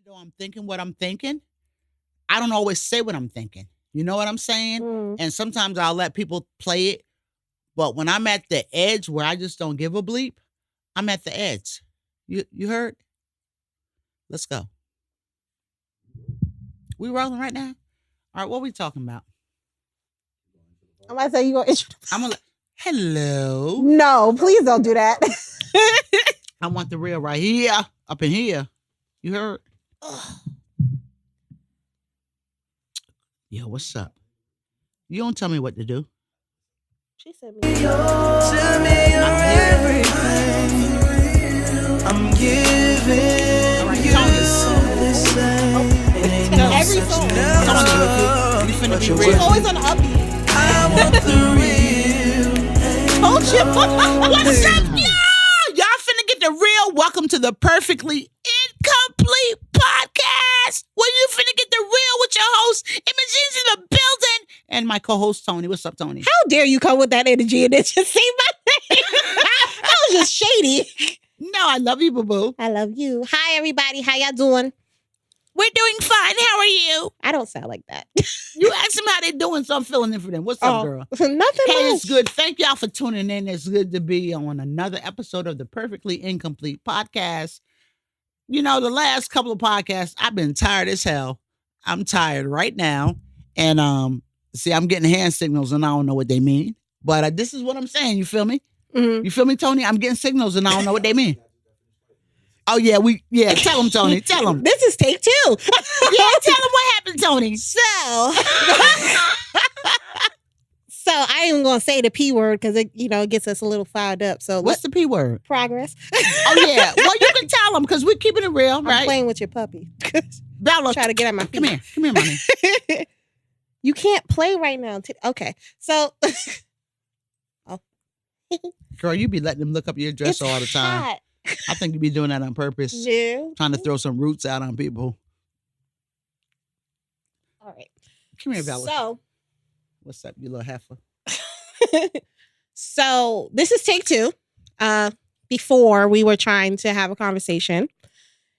Though I'm thinking what I'm thinking, I don't always say what I'm thinking. You know what I'm saying? Mm. And sometimes I'll let people play it. But when I'm at the edge where I just don't give a bleep, I'm at the edge. You heard? Let's go. We rolling right now? All right, what are we talking about? I'm about to say you gonna introduce. I'm gonna hello. No, please don't do that. I want the real right here, up in here. You heard? Yo, what's up? You don't tell me what to do. She said me. Tell me everything. I'm giving All right, you this Every song. You finna be She's real. always on the upbeat. I want the real. Told you. What's up, y'all? Y'all finna get the real. Welcome to the Perfectly Incomplete podcast. Where you finna get the real with your host, Imogene's in the building, and my co-host Toni. What's up, Toni? How dare you come with that energy and then just say my name? That was just shady. No, I love you, boo boo. I love you. Hi, everybody. How y'all doing? We're doing fine. How are you? I don't sound like that. You ask them how they doing, so I'm filling in for them. What's up, girl? Nothing Hey, much. it's good. Thank y'all for tuning in. It's good to be on another episode of the Perfectly Incomplete podcast. You know, the last couple of podcasts, I've been tired as hell. I'm tired right now. And see, I'm getting hand signals and I don't know what they mean. But this is what I'm saying. You feel me? Mhm. You feel me, Toni? I'm getting signals and I don't know what they mean. Oh, yeah. Tell them, Toni. Tell them. This is take 2. Yeah, tell them what happened, Toni. So I ain't gonna say the P word because it gets us a little fired up. So What's the P word? progress? Oh, yeah. Well, you can tell them because we're keeping it real, I'm right? playing with your puppy. Bella, Try to get at my feet. come here. Come here, mommy. You can't play right now. Okay, so Girl, you be letting them look up your dress it's all the time. hot. I think you be doing that on purpose. Yeah. Trying to throw some roots out on people. All right. Come here, Bella. So What's up, you little heifer? so this is take 2. Before we were trying to have a conversation,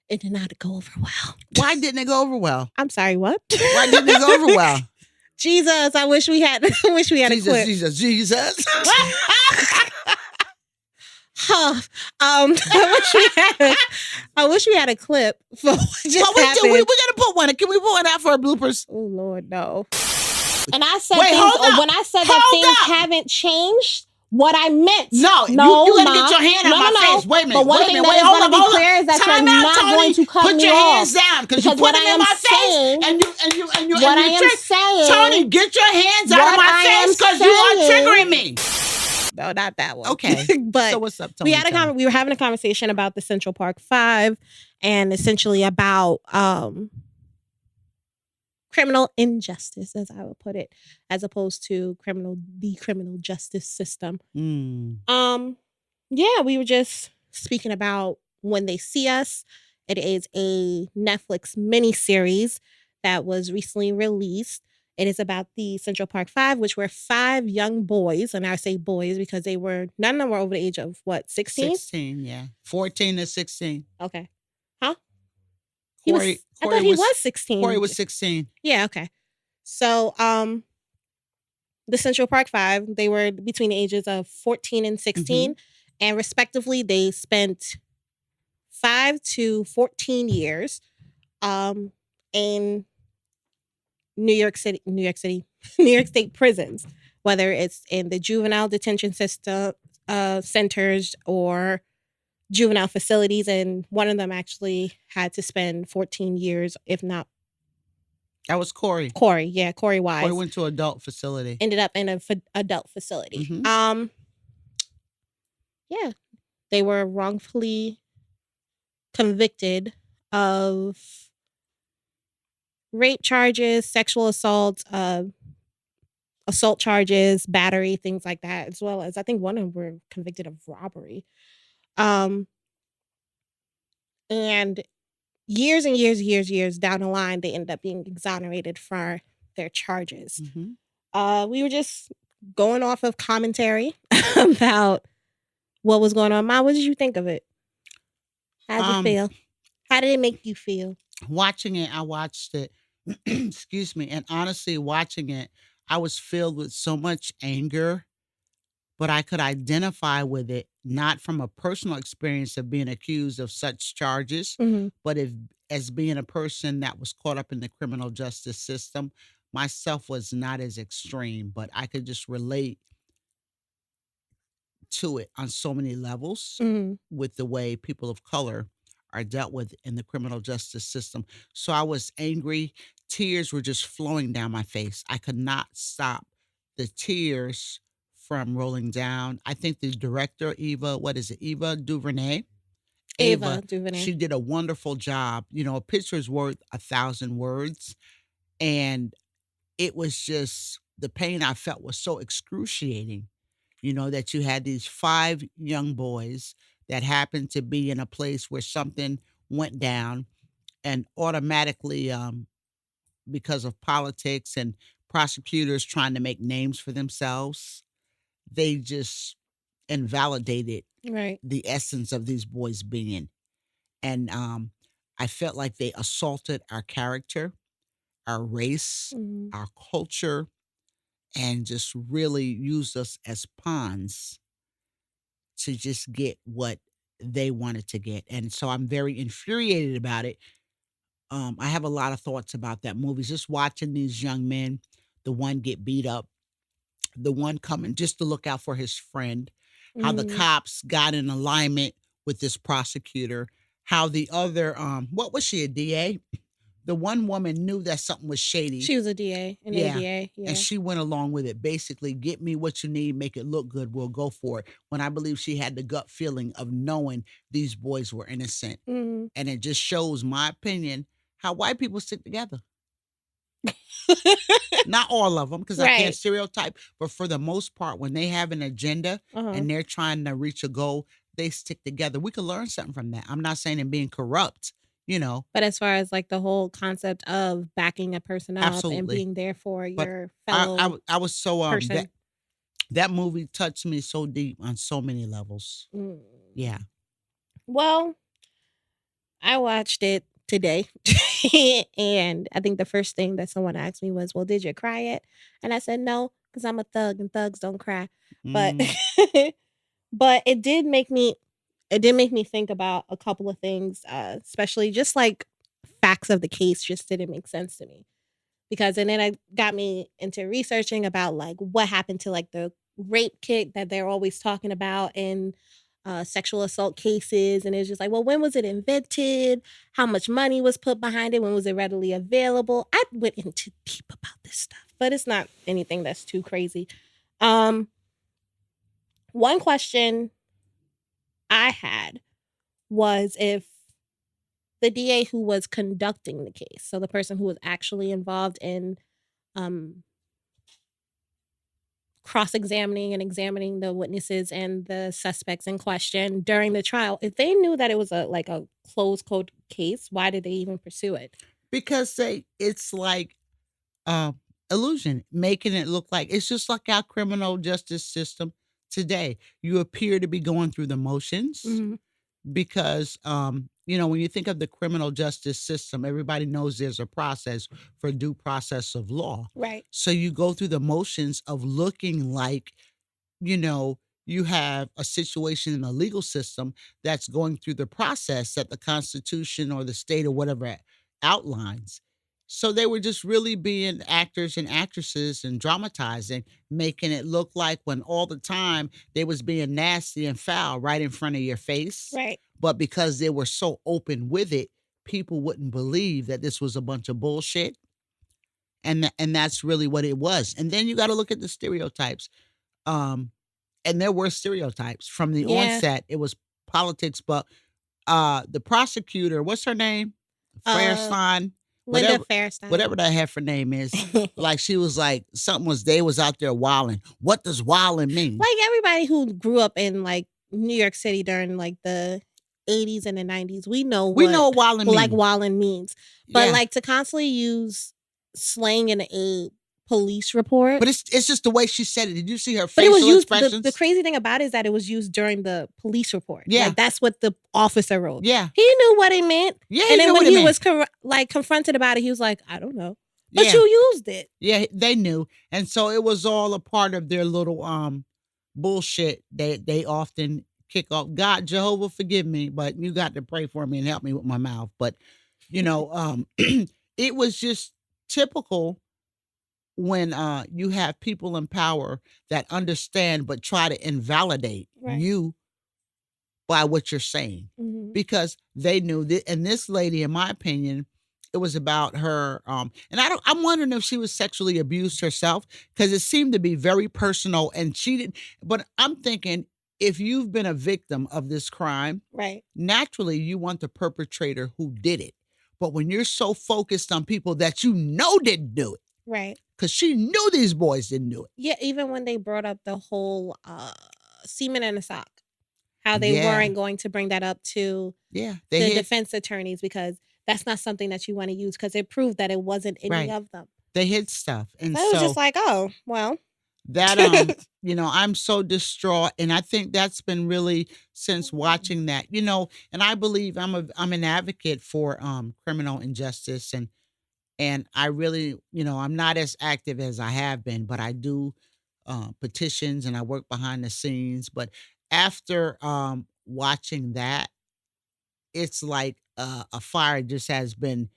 it did not go over well. Why didn't it go over well? I'm sorry. What? Why didn't it go over well? Jesus, I wish we had. I wish we had a clip. Jesus. Huh. I wish we had a clip for what just Well, we happened. we're gonna put one. Can we put one out for our bloopers? Oh Lord, no. And I said Wait, hold up. when I said that Hold things up. haven't changed, what I meant. No, you gotta get your hand out my face. Wait a minute. But one thing that is hold going to up, be clear is that Time you're out, not Toni. going to cut put me your off. hands down because you Because put what them I in am my saying- face and you What I and am trick. saying, Toni, get your hands out of What my I am face because you are saying- triggering me. No, not that one. Okay. But So what's up, Toni? we were having a conversation about the Central Park 5 and essentially about criminal injustice, as I would put it, as opposed to the criminal justice system. Yeah, we were just speaking about When They See Us. It is a Netflix miniseries that was recently released. It is about the Central Park 5, which were 5 young boys. And I say boys because none of them were over the age of what, 16? 16, yeah. 14 to 16. Okay. Huh? Corey I thought he was 16. Corey was 16. Yeah, okay. So, the Central Park 5, they were between the ages of 14 and 16. And respectively, they spent 5 to 14 years in New York State prisons, whether it's in the juvenile detention system, centers or juvenile facilities. And one of them actually had to spend 14 years, if not. That was Corey. Corey Wise. Corey went to adult facility. Ended up in an adult facility. Yeah, they were wrongfully convicted of rape charges, sexual assault, assault charges, battery, things like that, as well as I think one of them were convicted of robbery. And years and years down the line, they ended up being exonerated for their charges. We were just going off of commentary about what was going on. Ma, what did you think of it? How did you feel? How did it make you feel? Watching it, I watched it, excuse me, and honestly, watching it, I was filled with so much anger, but I could identify with it not from a personal experience of being accused of such charges, Mhm. but if, as being a person that was caught up in the criminal justice system. Myself was not as extreme, but I could just relate to it on so many levels Mhm. with the way people of color are dealt with in the criminal justice system. So I was angry. Tears were just flowing down my face. I could not stop the tears from rolling down. I think the director, Eva, what is it? Eva DuVernay? Ava Ava, DuVernay. she did a wonderful job. You know, a picture's worth 1,000 words. And it was just the pain I felt was so excruciating, that you had these 5 young boys that happened to be in a place where something went down, and automatically, because of politics and prosecutors trying to make names for themselves, they just invalidated Right. the essence of these boys being. And I felt like they assaulted our character, our race, Mhm. our culture, and just really used us as pawns to just get what they wanted to get. And so I'm very infuriated about it. I have a lot of thoughts about that movie. Just watching these young men, the one get beat up, the one coming just to look out for his friend, how the Mhm. cops got in alignment with this prosecutor, how the other, what was she, a DA? The one woman knew that something was shady. She was a DA, an Yeah. ADA. And Yeah. she went along with it. Basically, get me what you need, make it look good, we'll go for it. When I believe she had the gut feeling of knowing these boys were innocent. Mhm. And it just shows, my opinion, how white people stick together. Not all of them, because I can't Right. stereotype, but for the most part, when they have an agenda Uh-huh. and they're trying to reach a goal, they stick together. We could learn something from that. I'm not saying them being corrupt. But as far as like the whole concept of backing a person up and Absolutely. being there for But your I, fellow I was so person. that movie touched me so deep on so many levels. Mm. Yeah. Well, I watched it today. And I think the first thing that someone asked me was, "Well, did you cry yet?" And I said, "No, because I'm a thug and thugs don't cry." But Mm. but it did make me think about a couple of things, especially just like facts of the case just didn't make sense to me. Because and then it got me into researching about like what happened to like the rape kit that they're always talking about in sexual assault cases, and it's just like, well, when was it invented? How much money was put behind it? When was it readily available? I went into deep about this stuff, but it's not anything that's too crazy. Um, One question I had was if the DA who was conducting the case, so the person who was actually involved in um, cross-examining and examining the witnesses and the suspects in question during the trial, if they knew that it was a closed code case, why did they even pursue it? Because it's like um illusion, making it look like it's just like our criminal justice system today. You appear to be going through the motions Mhm. because when you think of the criminal justice system, everybody knows there's a process for due process of law. Right. So you go through the motions of looking like you know, you have a situation in the legal system that's going through the process that the Constitution or the state or whatever outlines. So they were just really being actors and actresses and dramatizing, making it look like when all the time they was being nasty and foul right in front of your face. Right. But because they were so open with it, people wouldn't believe that this was a bunch of bullshit. And that's really what it was. And then you got to look at the stereotypes. Um, and there were stereotypes from the Yeah. onset. It was politics, but the prosecutor, what's her name? Fairstein, Linda whatever, Fairstein. whatever that heifer name is. Like she was like something was they was out there wilding. What does wilding mean? Like everybody who grew up in like New York City during like the 80s and the 90s, we know We know what wilding like means. wildin' means. But Yeah. like to constantly use slang in a police report. But it's just the way she said it. Did you see her But it facial was used. expressions? The crazy thing about it is that it was used during the police report. Yeah. Like, that's what the officer wrote. Yeah. He knew what it meant. Yeah, And then knew when what it he was meant. confronted about it, he was like, I don't know. But Yeah. you used it. Yeah, they knew. And so it was all a part of their little bullshit they often kick off. God, Jehovah, forgive me, but you got to pray for me and help me with my mouth. But it was just typical when you have people in power that understand but try to invalidate Right. you by what you're saying, Mhm. because they knew that. And this lady, in my opinion, it was about her and I'm wondering if she was sexually abused herself, because it seemed to be very personal, and she didn't. But I'm thinking, if you've been a victim of this crime, Right. naturally you want the perpetrator who did it. But when you're so focused on people that you know didn't do it, Right. because she knew these boys didn't do it. Yeah, even when they brought up the whole semen in a sock, how they Yeah. weren't going to bring that up to Yeah, the they hit defense attorneys because that's not something that you want to use, because it proved that it wasn't any Right. of them. they hid stuff, and So it was so just like, oh, well. that I'm so distraught, and I think that's been really since watching that, and I believe I'm an advocate for criminal injustice, and I really, I'm not as active as I have been, but I do petitions and I work behind the scenes. But after watching that, it's like a fire just has been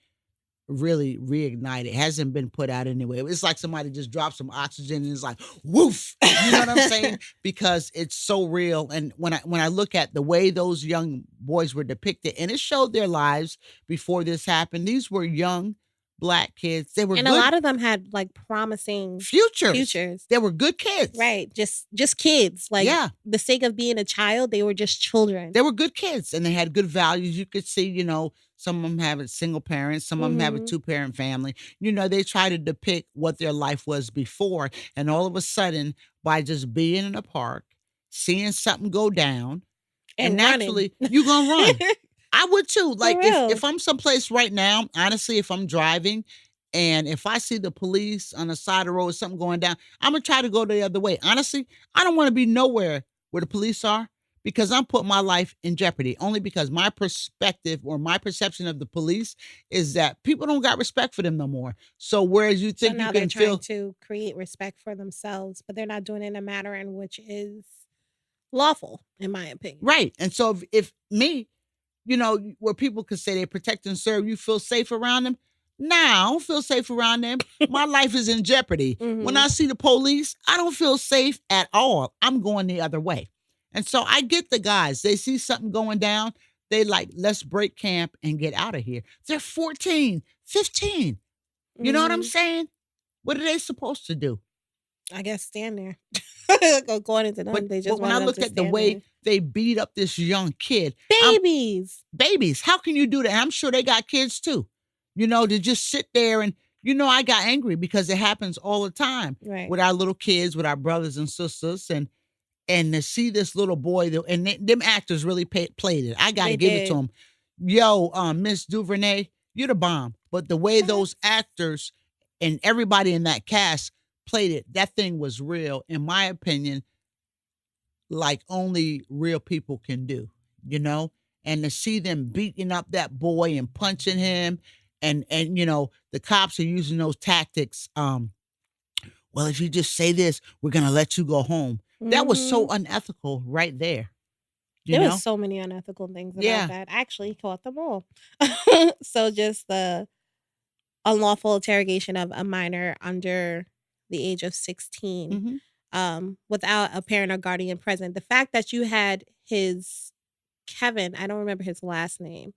really reignited. It hasn't been put out anyway. It's like somebody just dropped some oxygen and it's like woof. You know what I'm saying? Because it's so real. And when I look at the way those young boys were depicted, and it showed their lives before this happened. These were young Black kids. They were And good a lot of them had like promising futures. They were good kids. Right. Just kids. Like, Yeah. the sake of being a child, they were just children. They were good kids, and they had good values. You could see, some of them have a single parents, some of them have a Mhm. 2-parent family. They try to depict what their life was before. And all of a sudden, by just being in a park, seeing something go down, and running. naturally, you're going to run. I would too. Like, real. if I'm someplace right now, honestly, if I'm driving and if I see the police on the side of the road, something going down, I'm going to try to go the other way. Honestly, I don't want to be nowhere where the police are, because I'm putting my life in jeopardy, only because my perspective or my perception of the police is that people don't got respect for them no more. So whereas you So think now you they're can trying feel to create respect for themselves, but they're not doing it in a manner in which is lawful, in my opinion. right. And so if me, where people could say they protect and serve, you feel safe around them. Nah, I don't feel safe around them. My life is in jeopardy. When Mhm. I see the police, I don't feel safe at all. I'm going the other way. And so I get the guys. They see something going down. They like, let's break camp and get out of here. They're 14, 15. You know what I'm Mhm. saying? What are they supposed to do? I guess stand there. According to them, But, they just when I wanted them look to at the stand way there. they beat up this young kid, Babies. babies, how can you do that? And I'm sure they got kids too, to just sit there and, I got angry because it happens all the time Right. with our little kids, with our brothers and sisters. And to see this little boy, and them actors really played it. I got to They give it to did. them. Yo, Miss Duvernay, you're the bomb. But the way those actors and everybody in that cast played it, that thing was real, in my opinion, like only real people can do, And to see them beating up that boy and punching him, and the cops are using those tactics. Well, if you just say this, we're gonna let you go home. That was so Mhm. unethical right there. There was so many unethical things about Yeah. that. I actually caught them all. So just the unlawful interrogation of a minor under the age of 16, without a parent or guardian present. The fact that you had his Kevin, I don't remember his last name.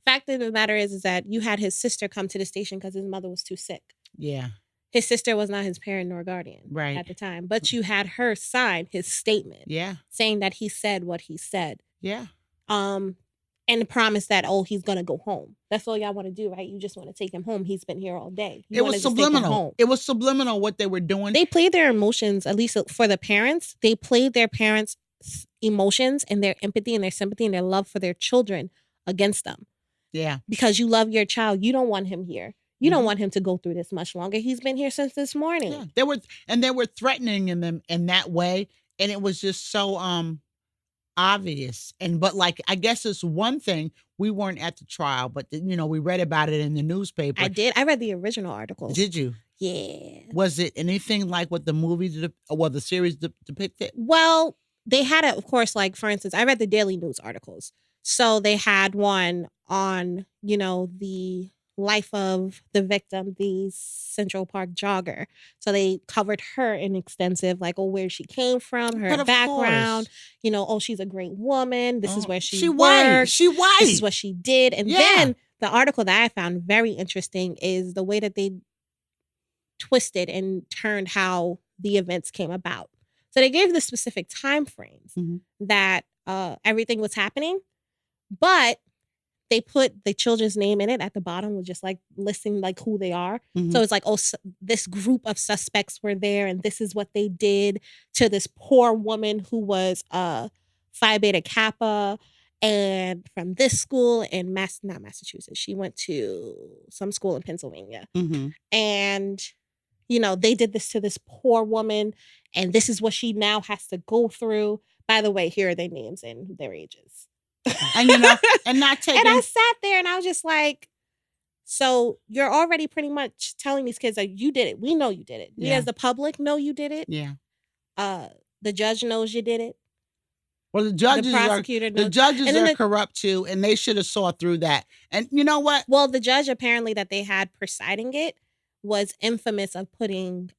Fact of the matter is that you had his sister come to the station because his mother was too sick. Yeah. His sister was not his parent nor guardian Right. at the time, but you had her sign his statement Yeah. saying that he said what he said. Yeah. And promise that, he's gonna go home. That's all y'all want to do, right? You just want to take him home. He's been here all day. You It wanna was just take him subliminal. home. It was subliminal what they were doing. They played their emotions, at least for the parents. They played their parents' emotions and their empathy and their sympathy and their love for their children against them. Yeah. Because you love your child. You don't want him here. You don't Mhm. want him to go through this much longer. He's been here since this morning. Yeah, they were threatening them in that way, and it was just so obvious. And but like I guess it's one thing we weren't at the trial, but we read about it in the newspaper. I did. I read the original articles. Did you? Yeah. Was it anything like what the movie the series depicted? Well, they had it, of course, like for instance, I read the Daily News articles. So they had one on, the life of the victim, the Central Park jogger. So they covered her in extensive, like, where she came from, her But of background, course. she's a great woman. This is Oh, where she she white. worked. She white. This is what she did. And Yeah. then the article that I found very interesting is the way that they twisted and turned how the events came about. So they gave the specific time frames Mhm. that everything was happening, but they put the children's name in it at the bottom with just like listing like who they are. Mhm. So it's like, this group of suspects were there and this is what they did to this poor woman who was Phi Beta Kappa and from this school in not Massachusetts. She went to some school in Pennsylvania. Mhm. And they did this to this poor woman, and this is what she now has to go through. By the way, here are their names and their ages. And and not taking. And I sat there and I was just like, so you're already pretty much telling these kids that you did it. We know you did it. We Yeah. as the public know you did it. Yeah. The judge knows you did it. Well, the judges prosecutor are knows. corrupt too, and they should have saw through that. And you know what? Well, the judge apparently that they had presiding it was infamous of putting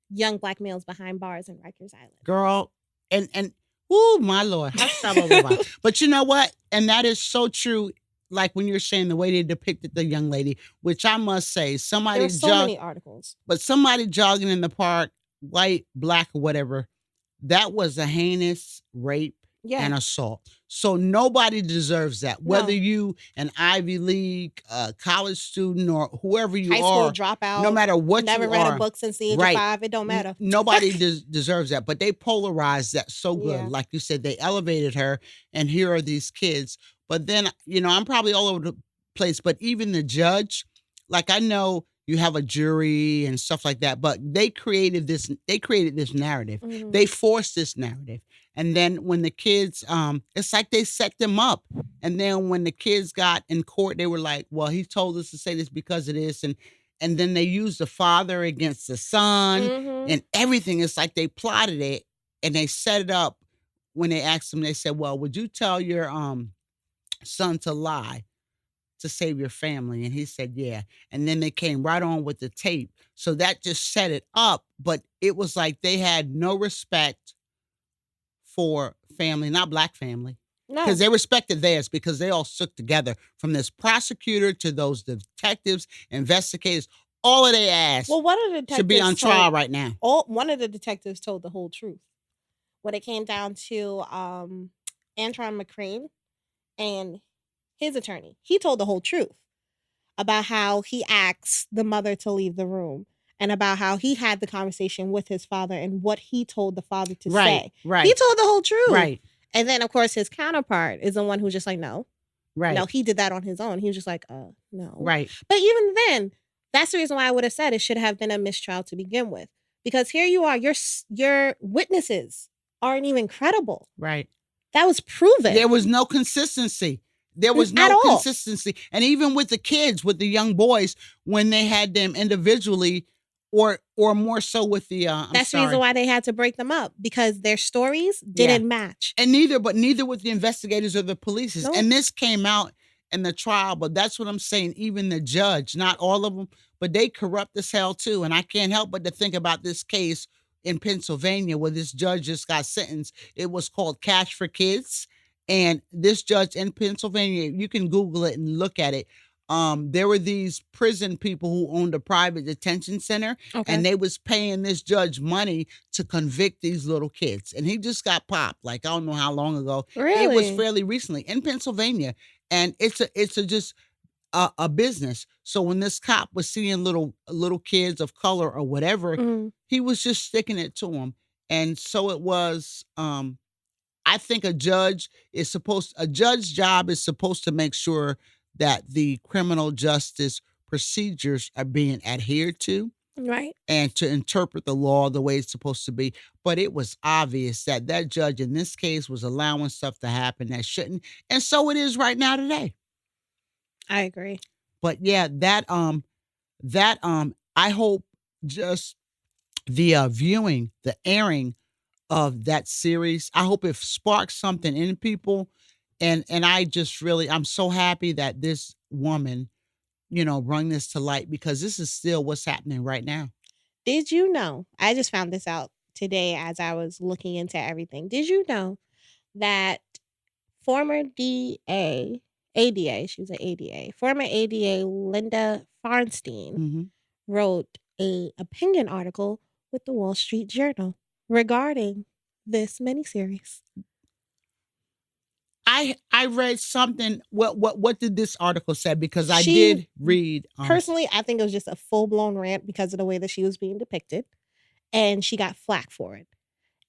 young black males behind bars in Rikers Island. Girl, and oh my Lord, but you know what? And that is so true. Like when you're saying the way they depicted the young lady, which I must say, somebody There were so many articles. but somebody jogging in the park, white, black, or whatever, that was a heinous rape and assault. So nobody deserves that. Whether you an Ivy League college student or whoever you high are, school dropout, no matter what never you read are, a book since the age right. of 5, it don't matter. Nobody deserves that. But they polarized that so good. Yeah. Like you said, they elevated her, and here are these kids. But then, I'm probably all over the place, but even the judge, like I know you have a jury and stuff like that, but they created this narrative. Mhm. They forced this narrative. And then when the kids, it's like they set them up. And then when the kids got in court, they were like, well, he told us to say this because of this. And then they used the father against the son Mhm. and everything. It's like they plotted it and they set it up. When they asked him, they said, well, would you tell your son to lie to save your family? And he said, yeah. And then they came right on with the tape. So that just set it up. But it was like they had no respect for family, not black family. No. Because they respected theirs because they all stuck together from this prosecutor to those detectives, investigators, all of their ass Well, one of the detectives should be on trial right now. One of the detectives told the whole truth when it came down to Antron McCrane and his attorney. He told the whole truth about how he asked the mother to leave the room and about how he had the conversation with his father and what he told the father to say. Right. He told the whole truth. Right. And then, of course, his counterpart is the one who's just like, no. Right. No, he did that on his own. He was just like, no. Right. But even then, that's the reason why I would have said it should have been a mistrial to begin with. Because here you are, your witnesses aren't even credible. Right. That was proven. There was no consistency. There was At no all. consistency. And even with the kids, with the young boys, when they had them individually or more so with the That's the reason why they had to break them up, because their stories didn't match. And neither with the investigators or the police. Nope. And this came out in the trial, but that's what I'm saying. Even the judge, not all of them, but they corrupt as hell too. And I can't help but to think about this case in Pennsylvania where this judge just got sentenced. It was called Cash for Kids. And this judge in Pennsylvania, you can Google it and look at it. There were these prison people who owned a private detention center, and they was paying this judge money to convict these little kids. And he just got popped, like I don't know how long ago. Really? It was fairly recently in Pennsylvania, and it's just a business. So when this cop was seeing little kids of color or whatever, he was just sticking it to them. And so it was. I think a judge's job is supposed to make sure that the criminal justice procedures are being adhered to Right. and to interpret the law the way it's supposed to be. But it was obvious that that judge in this case was allowing stuff to happen that shouldn't. And so it is right now today. I agree. But yeah, I hope just the viewing, the airing of that series, I hope it sparks something in people. And I just really, I'm so happy that this woman, bring this to light, because this is still what's happening right now. Did you know? I just found this out today as I was looking into everything. Did you know that former she was an ADA, former ADA Linda Farnstein Hmm. wrote a opinion article with the Wall Street Journal regarding this miniseries. I read something. What did this article say? Because I She- did read. Personally, I think it was just a full blown rant because of the way that she was being depicted, and she got flack for it.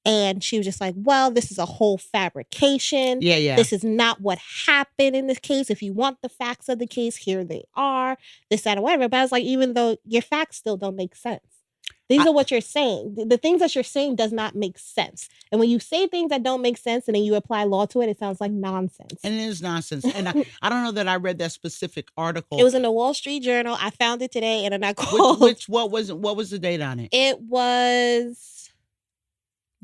And she was just like, well, this is a whole fabrication. Yeah. This is not what happened in this case. If you want the facts of the case, here they are. This, that, or whatever. But I was like, even though your facts still don't make sense. These are what you're saying. The things that you're saying does not make sense. And when you say things that don't make sense and then you apply law to it, it sounds like nonsense. And it is nonsense. And I don't know that I read that specific article. It was in the Wall Street Journal. I found it today, and then I called. What was the date on it? It was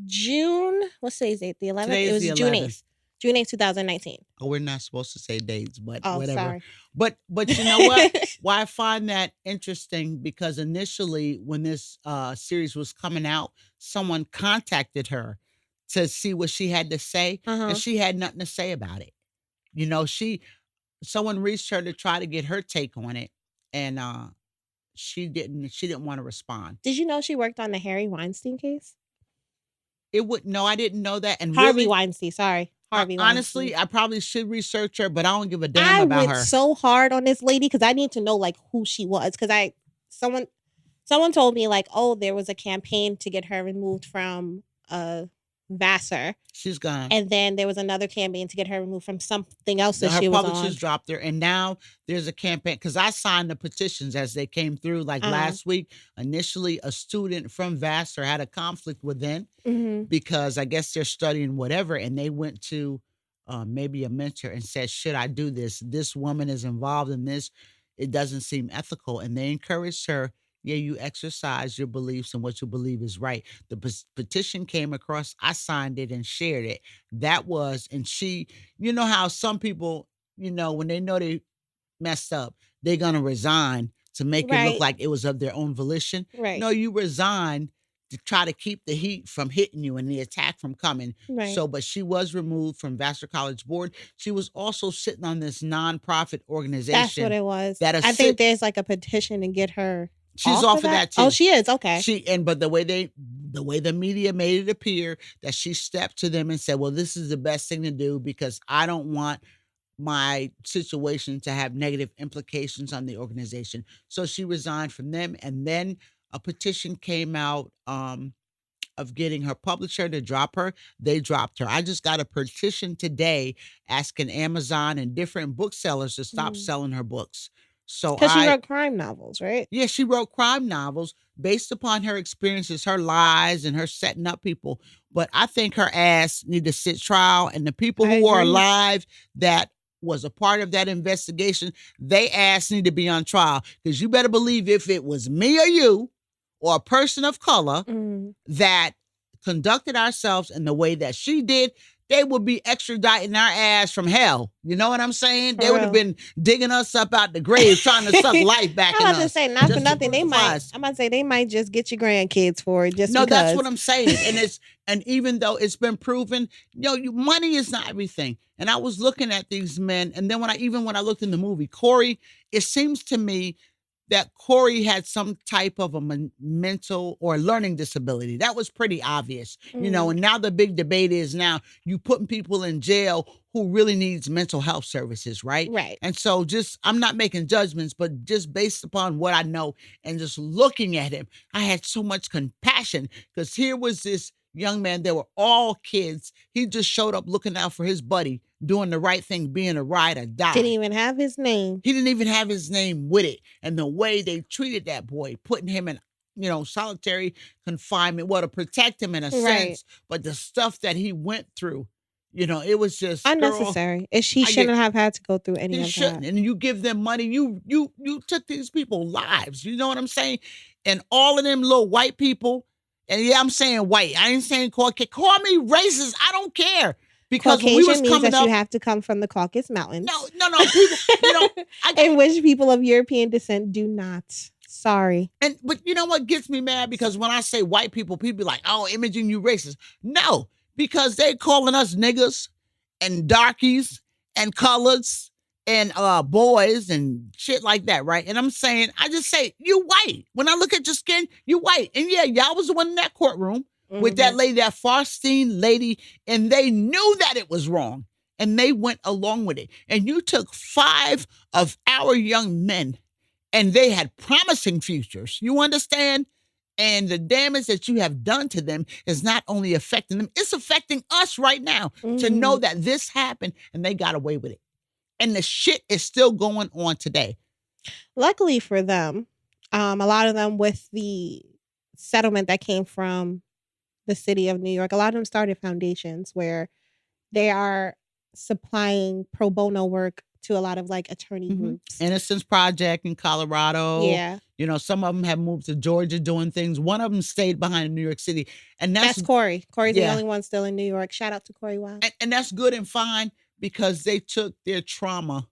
June. What's today's date? The 11th? Today It is was the June 11th. 8th. June 8th, 2019. Oh, we're not supposed to say dates, but Oh, whatever. sorry. But you know what? Why I find that interesting, because initially when this series was coming out, someone contacted her to see what she had to say, Uh-huh. and she had nothing to say about it. Someone reached her to try to get her take on it, and she didn't want to respond. Did you know she worked on the Harry Weinstein case? I didn't know that. And Harvey really, Weinstein, sorry. Harvey honestly, Weinstein. I probably should research her, but I don't give a damn I about went her. so hard on this lady because I need to know like who she was. Because someone told me like, oh, there was a campaign to get her removed from Vassar. She's gone. And then there was another campaign to get her removed from something else that Her she was publishers on. dropped her, and now there's a campaign, because I signed the petitions as they came through like last week. Initially, a student from Vassar had a conflict with them Mm-hmm. because I guess they're studying whatever, and they went to maybe a mentor and said, should I do this? This woman is involved in this. It doesn't seem ethical. And they encouraged her, yeah, you exercise your beliefs and what you believe is right. The petition came across, I signed it and shared it. And she, you know how some people, when they know they messed up, they're going to resign to make it Right. look like it was of their own volition. Right. No, you resign to try to keep the heat from hitting you and the attack from coming. Right. So, but she was removed from Vassar College Board. She was also sitting on this nonprofit organization. That's what it was. that I think there's like a petition to get her. She's off of that too. Oh, she is. Okay. But the way the media made it appear that she stepped to them and said, well, this is the best thing to do because I don't want my situation to have negative implications on the organization. So she resigned from them. And then a petition came out of getting her publisher to drop her. They dropped her. I just got a petition today asking Amazon and different booksellers to stop selling her books. So Because she wrote crime novels, right? Yeah, she wrote crime novels based upon her experiences, her lies, and her setting up people. But I think her ass need to sit trial, and the people I who are agree. alive that was a part of that investigation, they ass need to be on trial. Because you better believe if it was me or you or a person of color Mm. that conducted ourselves in the way that she did, they would be extraditing our ass from hell. You know what I'm saying? For They would have real. been digging us up out the grave, trying to suck life back I'm in about to us. say, not just for to nothing. They crucify might. us. I'm about to say they might just get your grandkids for it. Just No, because. that's what I'm saying. And even though it's been proven, money is not everything. And I was looking at these men, and then when I looked in the movie Corey, it seems to me that Corey had some type of a mental or learning disability. That was pretty obvious, And now the big debate is now you putting people in jail who really needs mental health services, right? Right. And so I'm not making judgments, but just based upon what I know and just looking at him, I had so much compassion because here was this young men. They were all kids. He just showed up looking out for his buddy, doing the right thing, being a ride or die. Didn't even have his name. He didn't even have his name with it. And the way they treated that boy, putting him in, solitary confinement, well, to protect him in a Right. sense, but the stuff that he went through, it was just girl, Unnecessary. He I get- shouldn't have had to go through any he of shouldn't. that. And you give them money. You took these people's lives. You know what I'm saying? And all of them little white people. And yeah, I'm saying white. I ain't saying call me racist. I don't care. Because when we was Caucasian means coming that up, you have to come from the Caucasus Mountains. no, people, in which people of European descent do not. Sorry. But you know what gets me mad? Because when I say white people be like, oh, Imogene, you racist. No, because they calling us niggas and darkies and colors and boys and shit like that, right? And I'm saying, I just say, you white. When I look at your skin, you white. And yeah, y'all was the one in that courtroom with that lady, that Farstein lady, and they knew that it was wrong. And they went along with it. And you took 5 of our young men and they had promising futures. You understand? And the damage that you have done to them is not only affecting them, it's affecting us right now to know that this happened and they got away with it. And the shit is still going on today. Luckily for them, a lot of them with the settlement that came from the city of New York, a lot of them started foundations where they are supplying pro bono work to a lot of like attorney groups. Innocence Project in Colorado. Yeah. Some of them have moved to Georgia doing things. One of them stayed behind in New York City. And That's Corey. Corey's the yeah. only one still in New York. Shout out to Corey Wild. And that's good and fine because they took their trauma,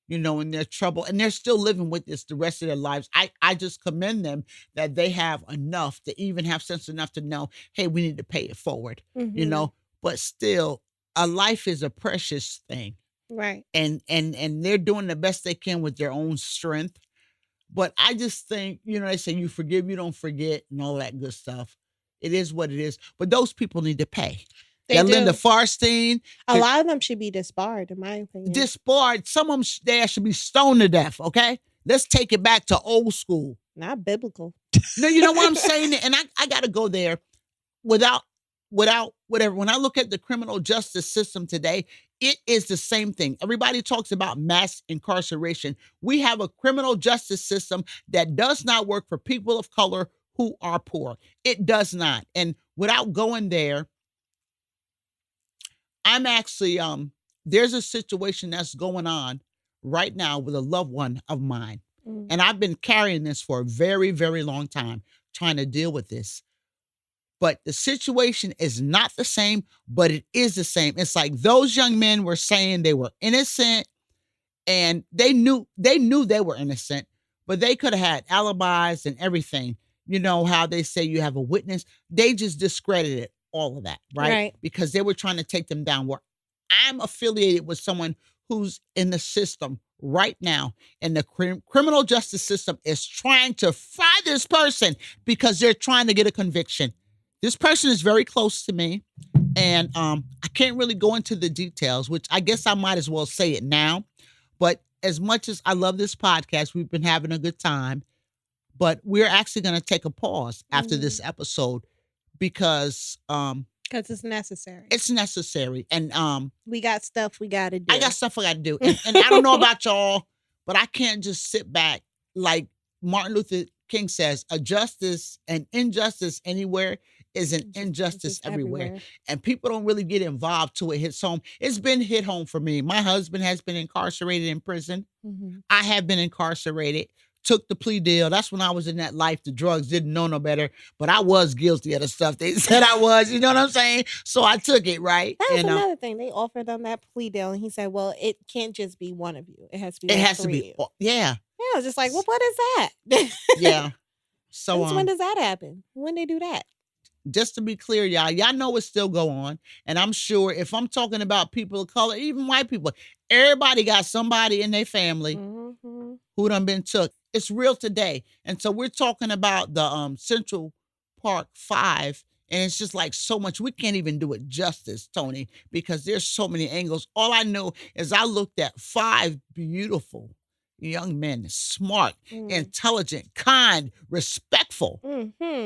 and their trouble, and they're still living with this the rest of their lives. I just commend them that they have enough to even have sense enough to know, hey, we need to pay it forward, but still a life is a precious thing. Right. And they're doing the best they can with their own strength. But I just think, they say you forgive, you don't forget, and all that good stuff. It is what it is. But those people need to pay. They do. Linda Farstein. A lot of them should be disbarred, in my opinion. Disbarred. Some of them they should be stoned to death, okay? Let's take it back to old school. Not biblical. No, you know what I'm saying? And I got to go there without whatever. When I look at the criminal justice system today, it is the same thing. Everybody talks about mass incarceration. We have a criminal justice system that does not work for people of color who are poor. It does not. And without going there, I'm actually, there's a situation that's going on right now with a loved one of mine. And I've been carrying this for a very, very long time, trying to deal with this. But the situation is not the same, but it is the same. It's like those young men were saying they were innocent and they knew they were innocent, but they could have had alibis and everything. You know how they say you have a witness? They just discredited all of that, right? Because they were trying to take them down. Where I'm affiliated with someone who's in the system right now, and the criminal justice system is trying to fry this person because they're trying to get a conviction. This person is very close to me, and I can't really go into the details, which I guess I might as well say it now. But as much as I love this podcast, we've been having a good time, but we're actually going to take a pause after this episode because it's necessary. It's necessary. And we got stuff we got to do. I got stuff I got to do. And I don't know about y'all, but I can't just sit back. Like Martin Luther King says, a justice and injustice anywhere is an injustice everywhere. And people don't really get involved till it hits home. It's been hit home for me. My husband has been incarcerated in prison. I have been incarcerated. Took the plea deal. That's when I was in that life. The drugs didn't know no better, but I was guilty of the stuff they said I was. You know what I'm saying? So I took it, right? That was another thing. They offered him that plea deal, and he said, "Well, it can't just be one of you. It has to be. It has to be. Yeah. Yeah. I was just like, well, what is that? Yeah. So when does that happen? When they do that? Just to be clear, y'all know it still go on. And I'm sure if I'm talking about people of color, even white people, everybody got somebody in their family who done been took. It's real today. And so we're talking about the Central Park 5. And it's just like so much. We can't even do it justice, Toni, because there's so many angles. All I know is I looked at 5 beautiful young men, smart, intelligent, kind, respectful,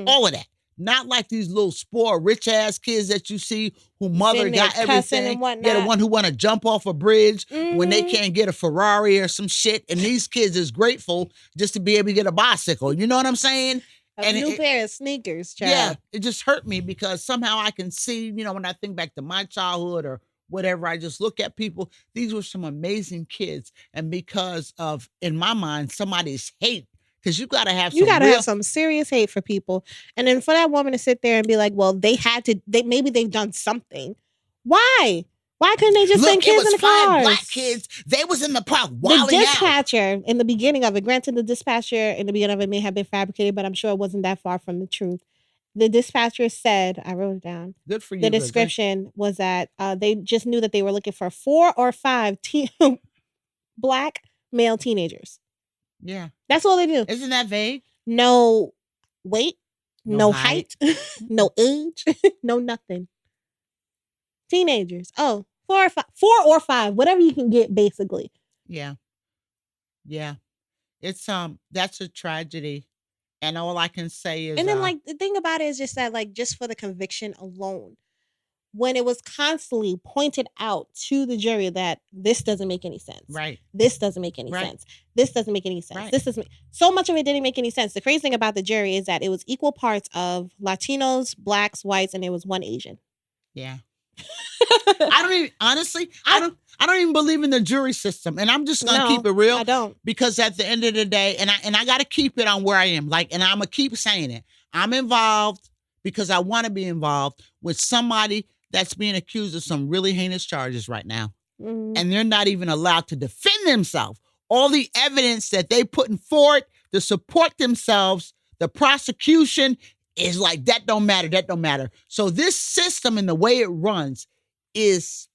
all of that. Not like these little spoiled rich ass kids that you see who mother Sitting there got cussing everything. and whatnot. Yeah, the one who want to jump off a bridge when they Mhm. can't get a Ferrari or some shit. And these kids is grateful just to be able to get a bicycle. You know what I'm saying? A And new it- pair of sneakers, child. Yeah, it just hurt me because somehow I can see, when I think back to my childhood or whatever, I just look at people. These were some amazing kids. And because of, in my mind, somebody's hate, because you got to have You some gotta real, have some serious hate for people. And then for that woman to sit there and be like, well, maybe they've done something. Why? Why couldn't they just look, send it kids was in the 5 cars? black kids. They was in the park The wilding out. dispatcher in the beginning of it, granted, the dispatcher in the beginning of it may have been fabricated, but I'm sure it wasn't that far from the truth. The dispatcher said, I wrote it down. Good for you. The 'cause description was that they just knew that they were looking for 4 or 5 black male teenagers. Yeah. That's all they do. Isn't that vague? No weight, No no height, no age, no nothing. Teenagers. Oh, 4 or 5, whatever you can get, basically. Yeah. Yeah. It's that's a tragedy. And all I can say is And then, like, the thing about it is just that, like, just for the conviction alone, when it was constantly pointed out to the jury that this doesn't make any sense. right. This doesn't make any Right. sense. This doesn't make any sense. Right. This doesn't. So much of it didn't make any sense. The crazy thing about the jury is that it was equal parts of Latinos, blacks, whites, and there was one Asian. Yeah. I don't even honestly, I don't even believe in the jury system. And I'm just gonna No, keep it real. I don't. Because at the end of the day, and I gotta keep it on where I am. Like, and I'm gonna keep saying it. I'm involved because I want to be involved with somebody that's being accused of some really heinous charges right now. Mhm. And they're not even allowed to defend themselves. All the evidence that they putting forward to support themselves, the prosecution is like, that don't matter, that don't matter. So this system and the way it runs is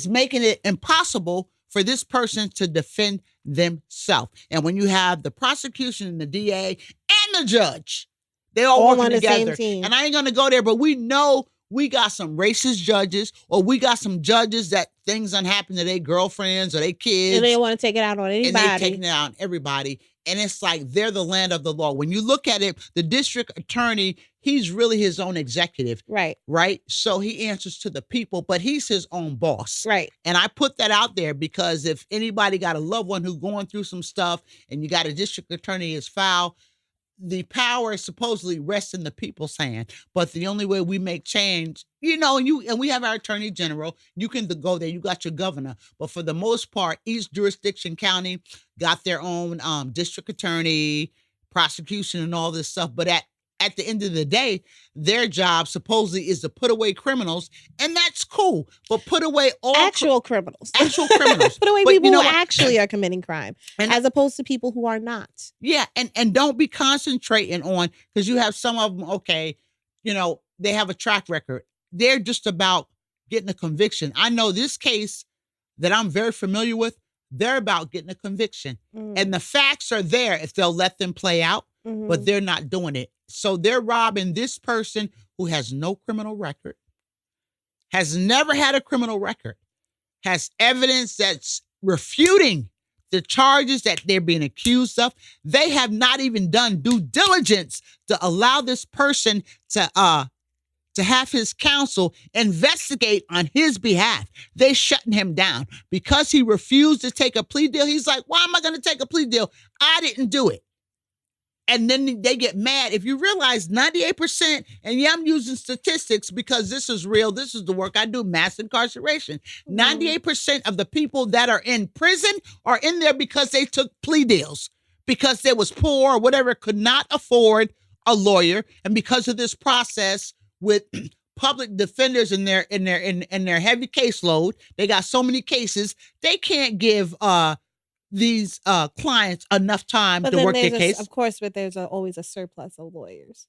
making it impossible for this person to defend themselves. And when you have the prosecution and the DA and the judge, they all All working on the same together. team. And I ain't gonna go there, but we know we got some racist judges, or we got some judges that things done happen to their girlfriends or their kids, And they want to take it out on and they anybody. taking it out on everybody. And it's like they're the land of the law. When you look at it, the district attorney, he's really his own executive, Right. right? So he answers to the people, but he's his own boss. Right. And I put that out there because if anybody got a loved one who's going through some stuff and you got a district attorney is foul, the power supposedly rests in the people's hand. But the only way we make change, and we have our attorney general, you can go there, you got your governor. But for the most part, each jurisdiction county got their own district attorney, prosecution, and all this stuff. But at the end of the day, their job supposedly is to put away criminals, and that's cool. But put away all Actual criminals. actual criminals. Put away But people you know who what? actually are committing crime, And- as opposed to people who are not. Yeah, and don't be concentrating on, because you have some of them, okay, they have a track record. They're just about getting a conviction. I know this case that I'm very familiar with, they're about getting a conviction. Mm. And the facts are there if they'll let them play out, Mhm. but they're not doing it. So they're robbing this person who has no criminal record, has never had a criminal record, has evidence that's refuting the charges that they're being accused of. They have not even done due diligence to allow this person to have his counsel investigate on his behalf. They shutting him down because he refused to take a plea deal. He's like, why am I going to take a plea deal? I didn't do it. And then they get mad. If you realize 98%, and yeah, I'm using statistics because this is real. This is the work I do, mass incarceration. 98% of the people that are in prison are in there because they took plea deals, because they was poor or whatever, could not afford a lawyer. And because of this process with public defenders in their heavy caseload, they got so many cases, they can't give these clients enough time But to then work their there's case. of course, but there's always a surplus of lawyers,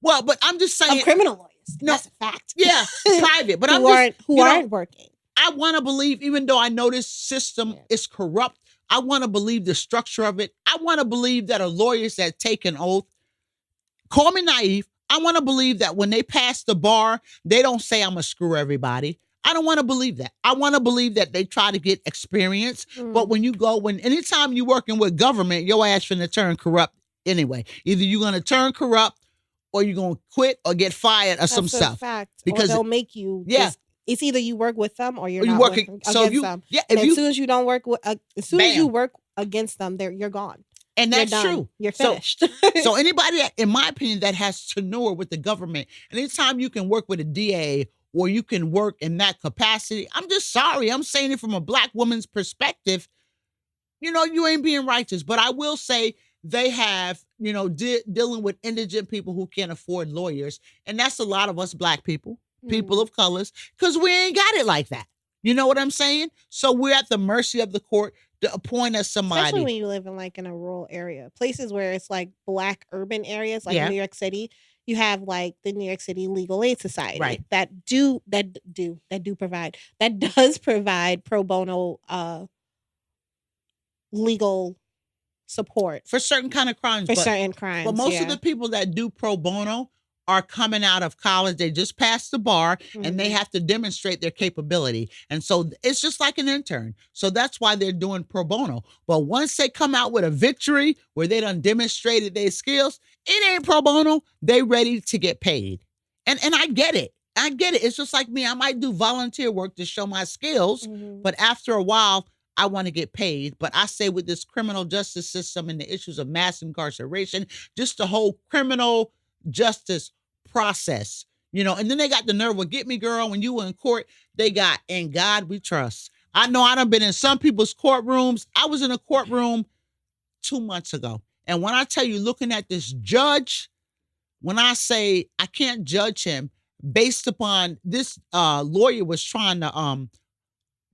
Well, but I'm just saying, of criminal lawyers. No. That's a fact. yeah, private. But I'm who just, aren't you know, aren't working. I want to believe, even though I know this system Yeah. is corrupt, I want to believe the structure of it. I want to believe that are lawyers that take an oath. Call me naive. I want to believe that when they pass the bar, they don't say, I'm going to screw everybody. I don't want to believe that. I want to believe that they try to get experience. But when anytime you're working with government, your ass finna turn corrupt anyway. Either you're going to turn corrupt or you're going to quit or get fired or some That's a stuff. fact. Because or they'll make you. Yeah. Just, it's either you work with them or you're Or you not working. working So against them. yeah, And if as you soon as you don't work with, as soon as you Bam. work against them, you're gone. and You're that's done. true. You're So- finished. So anybody, in my opinion, that has tenure with the government, and anytime you can work with a DA or you can work in that capacity, I'm just sorry. I'm saying it from a black woman's perspective. You ain't being righteous. But I will say they have, dealing with indigent people who can't afford lawyers, and that's a lot of us black people, people of colors, because we ain't got it like that. You know what I'm saying? So we're at the mercy of the court to appoint us somebody. Especially when you live in in a rural area, places where it's black urban areas, like Yeah. New York City. You have the New York City Legal Aid Society, Right. that does provide pro bono legal support For certain kind of crimes. for but, certain crimes. but most of the people that do pro bono are coming out of college. They just passed the bar and they have to demonstrate their capability. And so it's just like an intern. So that's why they're doing pro bono. But once they come out with a victory where they done demonstrated their skills, it ain't pro bono. They ready to get paid. And I get it. I get it. It's just like me. I might do volunteer work to show my skills, but after a while, I want to get paid. But I say with this criminal justice system and the issues of mass incarceration, just the whole criminal justice process, and then they got the nerve, well, get me, girl, when you were in court, they got, in God we trust. I know I done been in some people's courtrooms. I was in a courtroom 2 months ago. And when I tell you, looking at this judge, when I say I can't judge him based upon this lawyer was trying to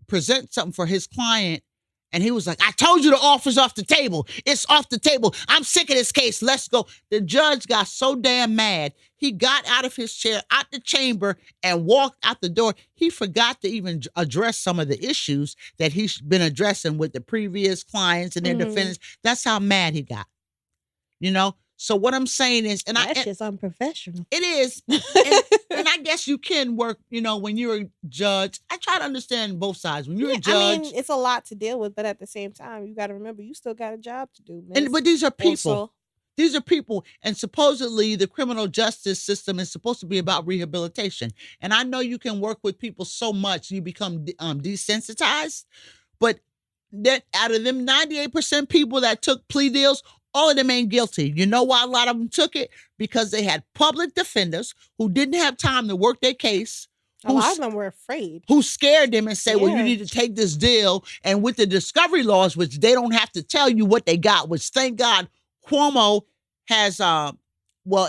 present something for his client, and he was like, I told you the offer's off the table. It's off the table. I'm sick of this case. Let's go. The judge got so damn mad. He got out of his chair, out the chamber, and walked out the door. He forgot to even address some of the issues that he's been addressing with the previous clients and their defendants. That's how mad he got. So what I'm saying is, and that's just unprofessional. It is. And I guess you can work, when you're a judge. I try to understand both sides. When you're a judge. I mean, it's a lot to deal with, but at the same time, you got to remember, you still got a job to do, man. But these are people. Also, these are people. And supposedly the criminal justice system is supposed to be about rehabilitation. And I know you can work with people so much, you become desensitized. But that out of them 98% people that took plea deals, all of them ain't guilty. You know why a lot of them took it? Because they had public defenders who didn't have time to work their case. a lot of them were afraid. Who scared them and said, well, you Yeah. need to take this deal. And with the discovery laws, which they don't have to tell you what they got, which thank God Cuomo has,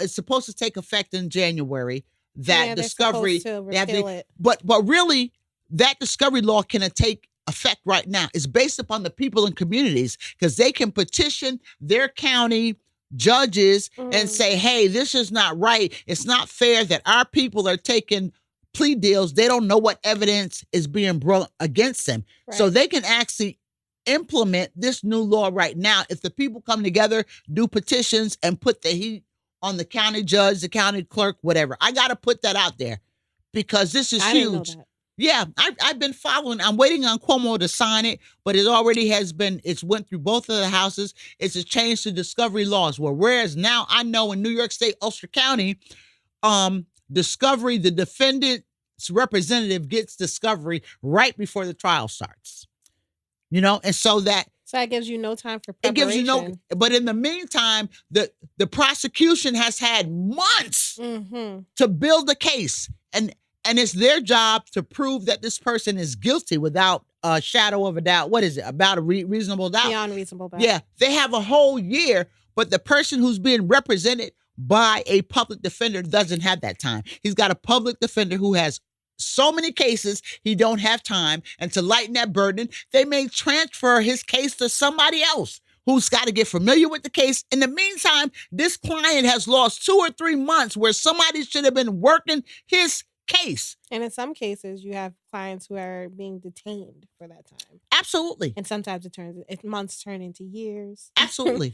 it's supposed to take effect in January. That they're discovery, supposed to they have repeal it. but really, that discovery law can take effect right now. It's based upon the people and communities, because they can petition their county judges and say, hey, this is not right. It's not fair that our people are taking plea deals. They don't know what evidence is being brought against them. Right. So they can actually implement this new law right now. If the people come together, do petitions, and put the heat on the county judge, the county clerk, whatever. I got to put that out there because this is I didn't know huge. that. Yeah, I've been following. I'm waiting on Cuomo to sign it, but it already has been. It's went through both of the houses. It's a change to discovery laws. Whereas now I know in New York State, Ulster County, discovery, the defendant's representative gets discovery right before the trial starts. And so that gives you no time for it preparation. gives you no. But in the meantime, the prosecution has had months to build a case, and it's their job to prove that this person is guilty without a shadow of a doubt. What is it? About a reasonable doubt? Beyond reasonable doubt. Yeah. They have a whole year, but the person who's being represented by a public defender doesn't have that time. He's got a public defender who has so many cases, he don't have time. And to lighten that burden, they may transfer his case to somebody else who's got to get familiar with the case. In the meantime, this client has lost 2 or 3 months where somebody should have been working his case. And in some cases, you have clients who are being detained for that time. Absolutely. And sometimes months turn into years. Absolutely.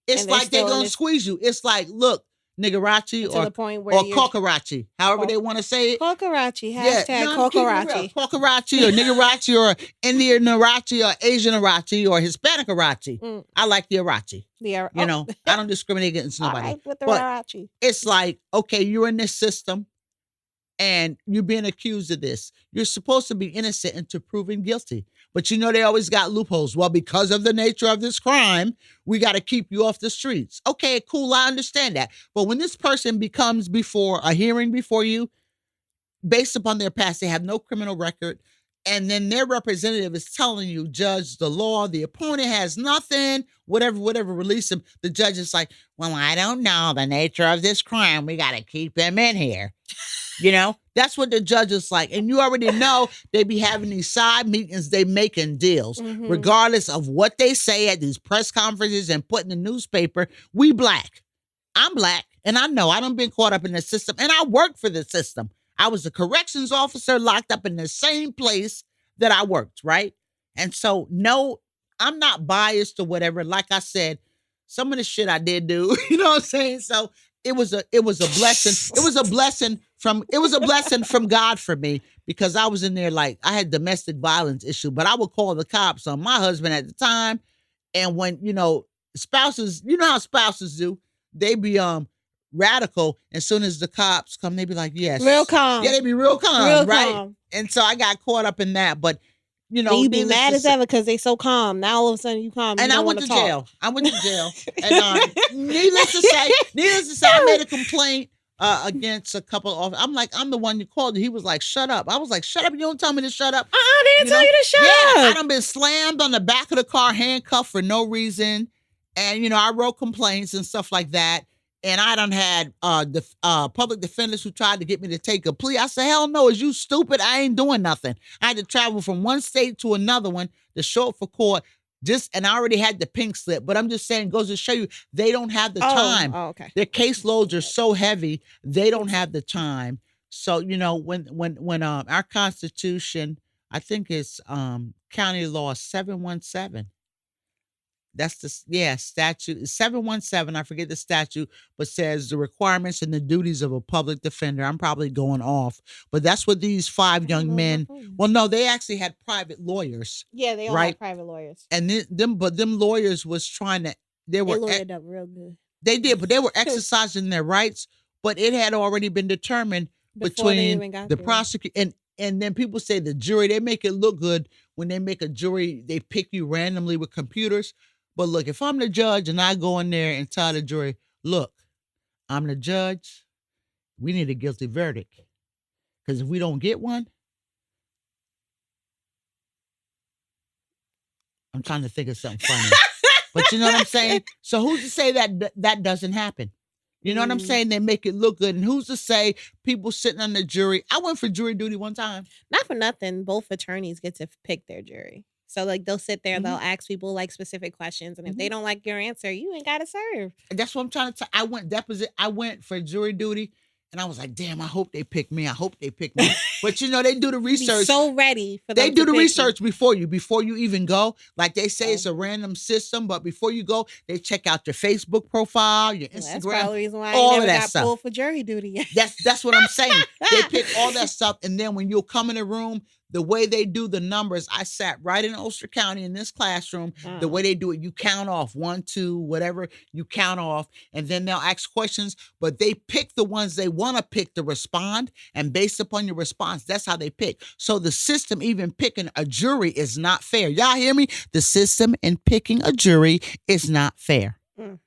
It's And they're like they're still in going to this- squeeze you. It's like, look, niggerachi, To the point where or you're kokarachi, however they want to say it. Kokarachi, Yeah, hashtag no, I'm keeping it real. Kokarachi. Kokarachi or niggerachi or Indian arachi or Asian arachi or Hispanic arachi. Mm. I like the arachi. The You know, I don't discriminate against all nobody. right with the But Arachi. it's like, okay, you're in this system and you're being accused of this. You're supposed to be innocent until proven guilty. But you know, they always got loopholes. Well, because of the nature of this crime, we got to keep you off the streets. Okay, cool. I understand that. But when this person becomes before a hearing before you, based upon their past, they have no criminal record. And then their representative is telling you, judge, the law, the opponent has nothing, whatever, release him. The judge is like, well, I don't know the nature of this crime. We got to keep him in here. You know, that's what the judge is like. And you already know they be having these side meetings, they making deals. Mhm. Regardless of what they say at these press conferences and put in the newspaper, we black. I'm black, and I know I done been caught up in the system, and I work for the system. I was a corrections officer locked up in the same place that I worked, right? And so, no, I'm not biased or whatever. Like I said, some of the shit I did do, you know what I'm saying? So it was a blessing. It was a blessing from God for me, because I was in there like I had domestic violence issue, but I would call the cops on my husband at the time. And when, you know, spouses, you know how spouses do, they be radical. As soon as the cops come, they be like, yes. Real calm. Yeah, they be real calm, Real right? calm. And so I got caught up in that. But you know, And you be needless mad to as say- ever because they so calm. Now all of a sudden you calm. and you I don't went wanna to talk. jail. I went to jail. And needless to say, I made a complaint against a couple of. I'm like, I'm the one you called. He was like, shut up. I was like, shut up. You don't tell me to shut up. They didn't tell you to shut Yeah, I up. done been slammed on the back of the car, handcuffed for no reason. And, you know, I wrote complaints and stuff like that. And I done had public defenders who tried to get me to take a plea. I said, hell no, is you stupid? I ain't doing nothing. I had to travel from one state to another one to show up for court. And I already had the pink slip. But I'm just saying, goes to show you, they don't have the time. Oh, okay. Their caseloads are so heavy, they don't have the time. So, you know, when our Constitution, I think it's County Law 717. That's the statute 717. I forget the statute, but says the requirements and the duties of a public defender. I'm probably going off, but that's what these 5 young men. Well, no, they actually had private lawyers. Yeah, they all right? have private lawyers. And them lawyers was trying to. They They were. lawyered up real good. They did, but they were exercising their rights. But it had already been determined Before they even between got the there. prosecutor and then people say the jury. They make it look good when they make a jury. They pick you randomly with computers. But look, if I'm the judge and I go in there and tell the jury, look, I'm the judge. We need a guilty verdict. Because if we don't get one, I'm trying to think of something funny. But you know what I'm saying? So who's to say that doesn't happen? You know what I'm saying? They make it look good. And who's to say people sitting on the jury? I went for jury duty one time. Not for nothing, both attorneys get to pick their jury. So like they'll sit there, they'll ask people like specific questions, and if they don't like your answer, you ain't gotta serve. And that's what I'm trying to tell. I went for jury duty, and I was like, damn, I hope they pick me. I hope they pick me. But you know, they do the Be research. so ready for them They to do the pick you. research before you even go. Like they say, it's a random system, but before you go, they check out your Facebook profile, your Well, Instagram, that's probably the reason why I all ain't of never that got stuff. pulled for jury duty yet. That's what I'm saying. They pick all that stuff, and then when you'll come in the room, the way they do the numbers, I sat right in Ulster County in this classroom. The way they do it, you count off 1, 2, whatever you count off, and then they'll ask questions, but they pick the ones they want to pick to respond, and based upon your response, that's how they pick. So the system, even picking a jury, is not fair. Y'all hear me? The system in picking a jury is not fair.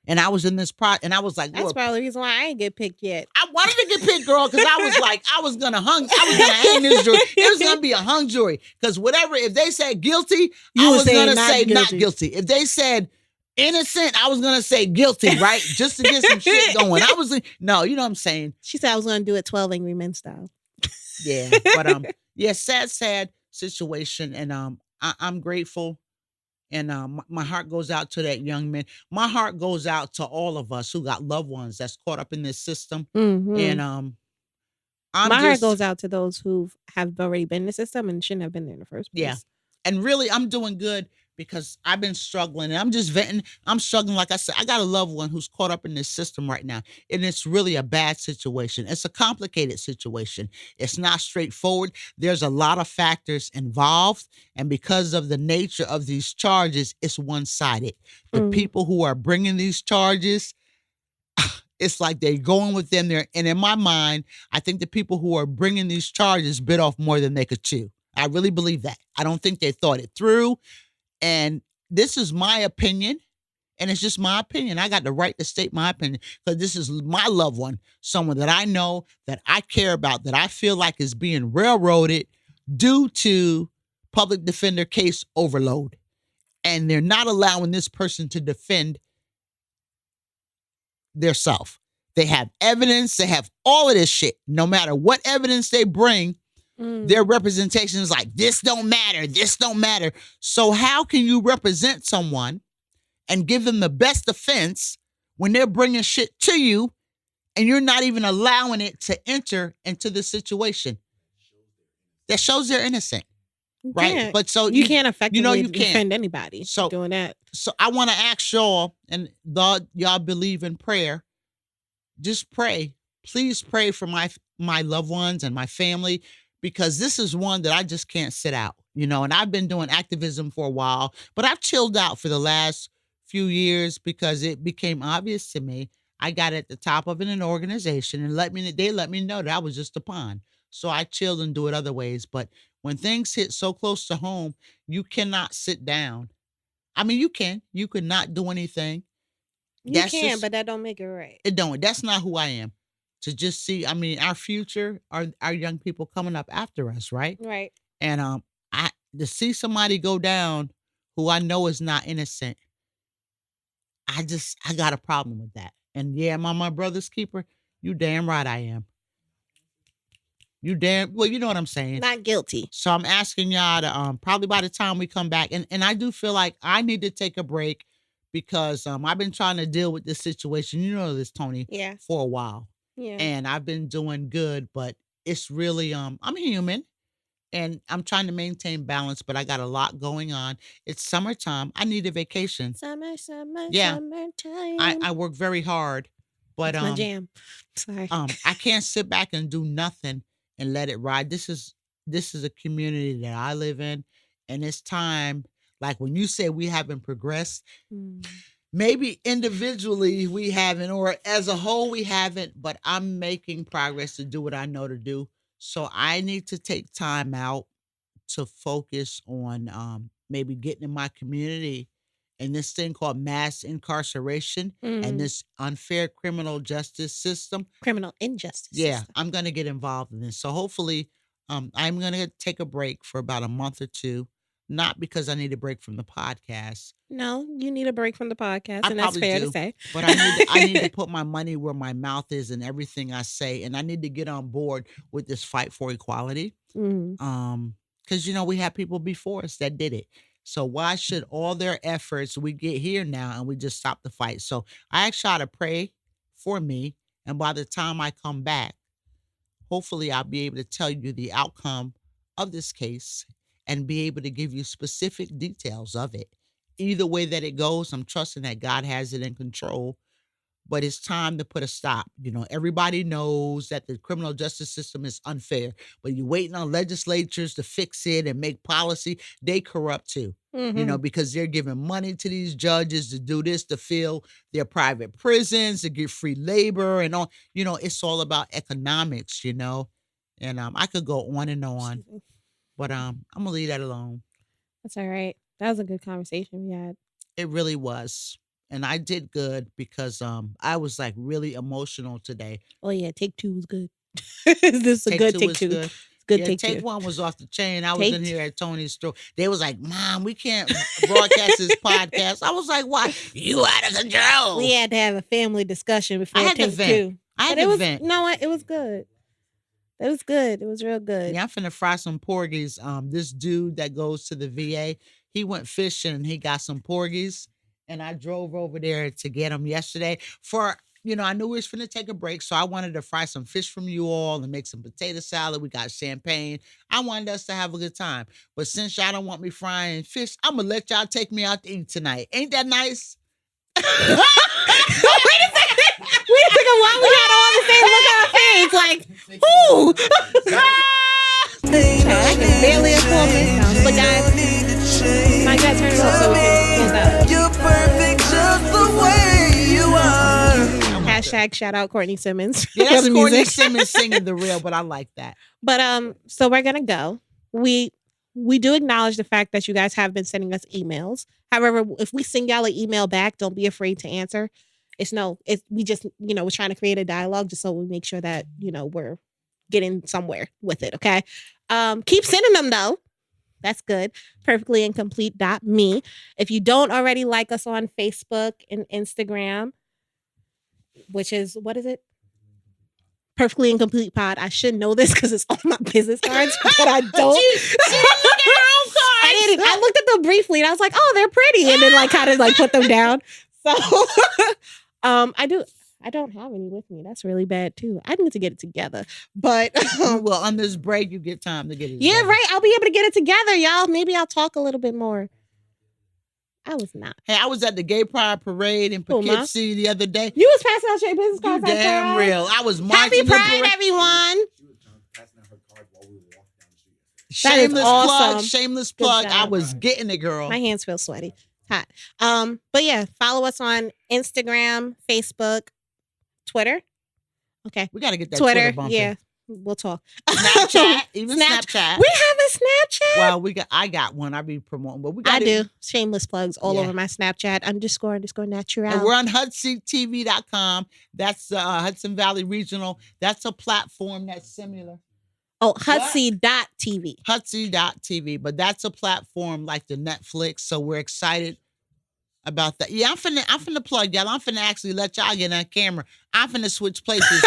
And I was in this and I was like, That's look, probably the reason why I ain't get picked yet. I wanted to get picked, girl, because I was like, I was gonna hang this jury. It was gonna be a hung jury. Because whatever, if they said guilty, You I would was say gonna not say not guilty. guilty. If they said innocent, I was gonna say guilty, right? Just to get some shit going. I was no, you know what I'm saying? She said I was gonna do it 12 Angry Men style. Yeah. But yeah, sad situation. And I'm grateful. And my heart goes out to that young man. My heart goes out to all of us who got loved ones that's caught up in this system. And I'm My heart goes out to those who have already been in the system and shouldn't have been there in the first place. Yeah. And really, I'm doing good because I've been struggling and I'm just venting. I'm struggling. Like I said, I got a loved one who's caught up in this system right now. And it's really a bad situation. It's a complicated situation. It's not straightforward. There's a lot of factors involved. And because of the nature of these charges, it's one sided. The Mm. people who are bringing these charges, it's like they're going with them there. And in my mind, I think the people who are bringing these charges bit off more than they could chew. I really believe that. I don't think they thought it through. And this is my opinion. And it's just my opinion. I got the right to state my opinion because this is my loved one, someone that I know, that I care about, that I feel like is being railroaded due to public defender case overload. And they're not allowing this person to defend their self. They have evidence, they have all of this shit. No matter what evidence they bring, their representation is like, this don't matter, this don't matter. So how can you represent someone and give them the best defense when they're bringing shit to you and you're not even allowing it to enter into the situation? That shows they're innocent, right? can't. But so You can't effectively you can't. defend anybody So- doing that. So I want to ask y'all, and y'all believe in prayer, just pray. Please pray for my loved ones and my family, because this is one that I just can't sit out, and I've been doing activism for a while, but I've chilled out for the last few years because it became obvious to me. I got at the top of an organization and they let me know that I was just a pawn. So I chilled and do it other ways. But when things hit so close to home, you cannot sit down. I mean, you could not do anything. You That's can, just- but that don't make it right. It don't. That's not who I am. To just see, I mean, our future, our young people coming up after us, right? Right. And I to see somebody go down who I know is not innocent, I got a problem with that. And yeah, am I my brother's keeper? You damn right I am. You damn well, you know what I'm saying. Not guilty. So I'm asking y'all to probably by the time we come back, and I do feel like I need to take a break because I've been trying to deal with this situation. You know this, Tony, Yeah. for a while. Yeah. And I've been doing good, but it's really I'm human and I'm trying to maintain balance, but I got a lot going on. It's summertime. I need a vacation. Summer, Yeah. summertime. I work very hard, but That's my jam. Sorry. I can't sit back and do nothing and let it ride. This is a community that I live in, and it's time. Like when you say we haven't progressed, Mm. maybe individually we haven't, or as a whole we haven't, but I'm making progress to do what I know to do. So I need to take time out to focus on maybe getting in my community and this thing called mass incarceration Mm. and this unfair criminal justice system. Criminal injustice. Yeah, system. I'm gonna get involved in this. So hopefully, I'm gonna take a break for about a month or two. Not because I need a break from the podcast, No, you need a break from the podcast, I and that's probably fair do, to say. but I need to put my money where my mouth is and everything I say, and I need to get on board with this fight for equality. Mm. Because we had people before us that did it. So why should all their efforts we get here now and we just stop the fight? So I ask y'all to pray for me, and by the time I come back, hopefully I'll be able to tell you the outcome of this case and be able to give you specific details of it. Either way that it goes, I'm trusting that God has it in control. But it's time to put a stop. Everybody knows that the criminal justice system is unfair, but you're waiting on legislatures to fix it and make policy. They corrupt too, Mhm. because they're giving money to these judges to do this, to fill their private prisons, to get free labor and all. It's all about economics. And I could go on and on, Excuse me. but I'm gonna leave that alone. That's all right. That was a good conversation we had. It really was. And I did good because I was like really emotional today. Oh yeah, take two was good. This is a good take was two. good. It's good Yeah, take take two. one was off the chain. I was in Take here at Tony's store. They was like, "Mom, we can't broadcast this podcast." I was like, "Why? You out of control." We had to have a family discussion before had to take vent. two. I had But it to was vent. no, it was good. It was good. It was real good. Yeah, I'm finna fry some porgies. This dude that goes to the VA, he went fishing and he got some porgies. And I drove over there to get them yesterday for I knew we was finna take a break, so I wanted to fry some fish from you all and make some potato salad. We got champagne. I wanted us to have a good time. But since y'all don't want me frying fish, I'm gonna let y'all take me out to eat tonight. Ain't that nice? Wait a second. Why we had all the same look on our face? Like, ooh. I can barely afford this. But guys, my God, turn it off so we can close out. You're perfect just the way you are. Hashtag shout out Courtney Simmons. Yeah, that's The Courtney music. Simmons singing the real, but I like that. But so we're gonna go. We do acknowledge the fact that you guys have been sending us emails. However, if we send y'all an email back, don't be afraid to answer. We just, we're trying to create a dialogue just so we make sure that, we're getting somewhere with it. Okay. Keep sending them though. That's good. Perfectlyincomplete.me. If you don't already like us on Facebook and Instagram, which is, what is it? Perfectly Incomplete Pod. I should know this because it's on my business cards, but I don't. I looked at them briefly and I was like, oh, they're pretty. And then kind of put them down. So I don't have any with me. That's really bad too. I need to get it together. But well, on this break, you get time to get it yeah, together. right. I'll be able to get it together, y'all. Maybe I'll talk a little bit more. I was not. Hey, I was at the Gay Pride Parade in Poughkeepsie the other day. You was passing out your business cards. You damn real. I was marching. Happy Pride, everyone. Shameless awesome. plug. Shameless plug. I was getting it, girl. My hands feel sweaty. Hot. But yeah, follow us on Instagram, Facebook, Twitter. Okay. We got to get that Twitter bumping. Yeah. We'll talk. Snapchat, even Snapchat. We have a Snapchat. Well, I got one. I be promoting, but I do shameless plugs all over my Snapchat. __ natural. And we're on HudsonTV.com. That's Hudson Valley Regional. That's a platform that's similar. Oh, Hudsy.tv. Hudsy.tv, but that's a platform like the Netflix. So we're excited about that. Yeah, I'm finna plug y'all. I'm finna actually let y'all get on camera. I'm finna switch places.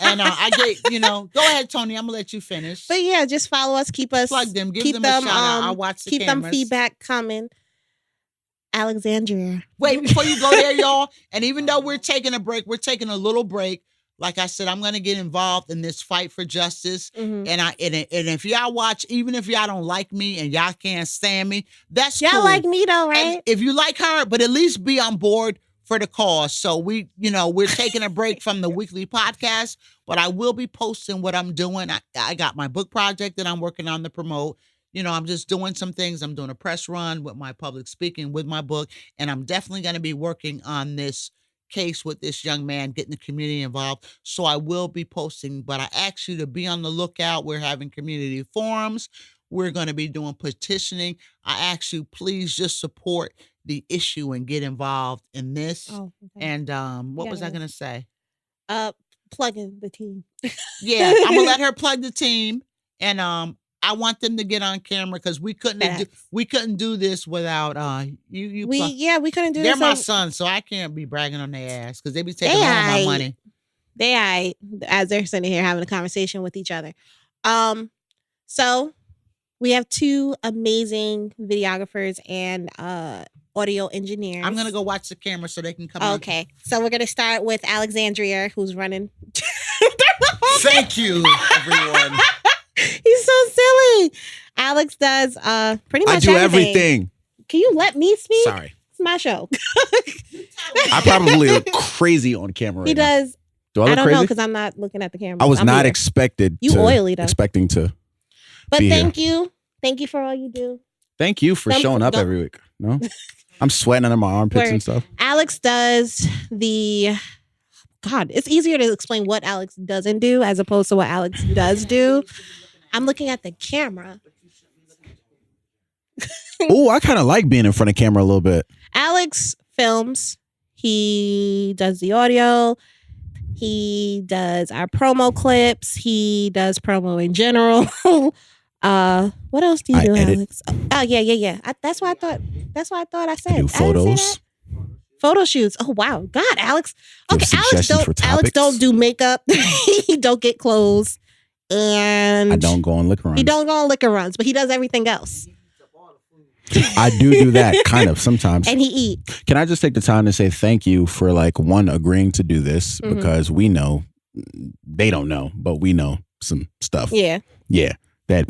And I get, go ahead, Tony. I'm gonna let you finish. But yeah, just follow us. Keep us. Plug them. Give them a shout out. I'll watch the cameras. Keep them feedback coming. Alexandria. Wait, before you go there, y'all. And even though we're taking a break, we're taking a little break. Like I said, I'm gonna get involved in this fight for justice. Mm-hmm. And if y'all watch, even if y'all don't like me and y'all can't stand me, that's y'all cool. like me though, right? And if you like her, but at least be on board for the cause. So we're taking a break from the weekly podcast, but I will be posting what I'm doing. I got my book project that I'm working on to promote. I'm just doing some things. I'm doing a press run with my public speaking with my book, and I'm definitely going to be working on this case with this young man, getting the community involved. So I will be posting, but I ask you to be on the lookout. We're having community forums. We're going to be doing petitioning. I ask you, please just support the issue and get involved in this. Oh, okay. And what was I going to say? Plugging the team. Yeah, I'm going to let her plug the team. And I want them to get on camera because we couldn't do this without you. We couldn't do They're this. my sons, so I can't be bragging on their ass because they be taking all my money. As they're sitting here having a conversation with each other. So we have two amazing videographers and audio engineers. I'm gonna go watch the camera so they can come. Okay, so we're gonna start with Alexandria, who's running. Thank you, everyone. He's so silly. Alex does pretty much everything. Can you let me speak? Sorry. It's my show. I probably look crazy on camera. He does. Do I look don't crazy? know because I'm not looking at the camera. I was not expecting oily though. But thank you. Thank you for all you do. Thank you for showing up every week. No, I'm sweating under my armpits and stuff. Alex does it's easier to explain what Alex doesn't do as opposed to what Alex does do. I'm looking at the camera. Oh, I kind of like being in front of camera a little bit. Alex films. He does the audio. He does our promo clips. He does promo in general. What else do you do, edit. Alex? Oh, yeah. That's why I thought I said. I do photos. Photo shoots. Oh wow, God, Alex. Give Okay, Alex don't do makeup. He don't get clothes, and I don't go on liquor runs. He don't go on liquor runs, but he does everything else. I do that kind of sometimes. And he eats. Can I just take the time to say thank you for like one agreeing to do this because we know they don't know, but we know some stuff. Yeah. Yeah. That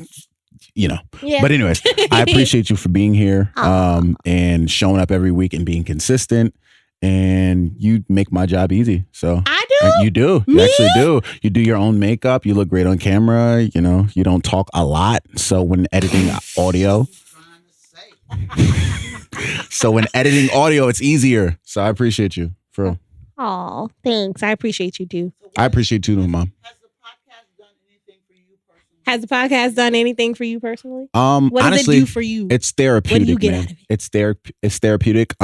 Yeah. But anyways, I appreciate you for being here and showing up every week and being consistent. And you make my job easy. So I do. You do. You actually do. You do your own makeup. You look great on camera. You know, you don't talk a lot. So when editing audio, it's easier. So I appreciate you. For real. Oh, thanks. I appreciate you too. I appreciate you too, Mom. Has the podcast done anything for you personally? What does it do for you? It's therapeutic, what do you get man. out of it? It's therapeutic.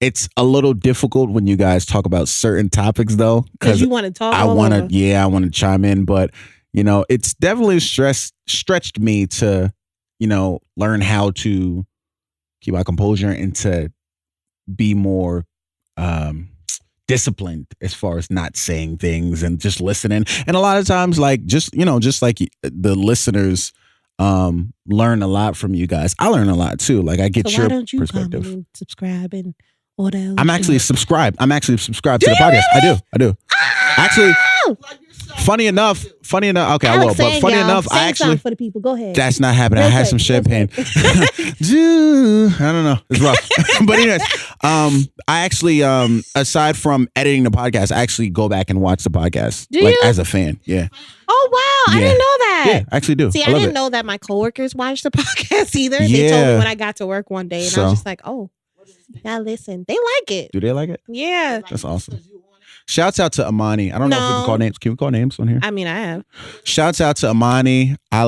It's a little difficult when you guys talk about certain topics though, because you want to talk. I want to chime in, but you know, it's definitely stretched me to, you know, learn how to keep my composure and to be more disciplined as far as not saying things and just listening. And a lot of times, like just like the listeners learn a lot from you guys. I learn a lot too. Like I get your perspective. Come and subscribe and all that. I'm actually subscribed to the podcast. I do. Actually, funny enough. Okay, I will. But funny enough, I actually for the people. Go ahead. That's not happening. I had some champagne. I don't know. It's rough. But anyways, I actually, aside from editing the podcast, I actually go back and watch the podcast. Do you? As a fan. Yeah. Oh wow, I didn't know that. Yeah, I actually do. See, I didn't know that my coworkers watched the podcast either. They told me when I got to work one day, and I was just like, oh, now listen. They like it. Do they like it? Yeah. That's awesome. Shouts out to Imani. I don't know if we can call names. Can we call names on here? I mean, I have. Shouts out to Imani. I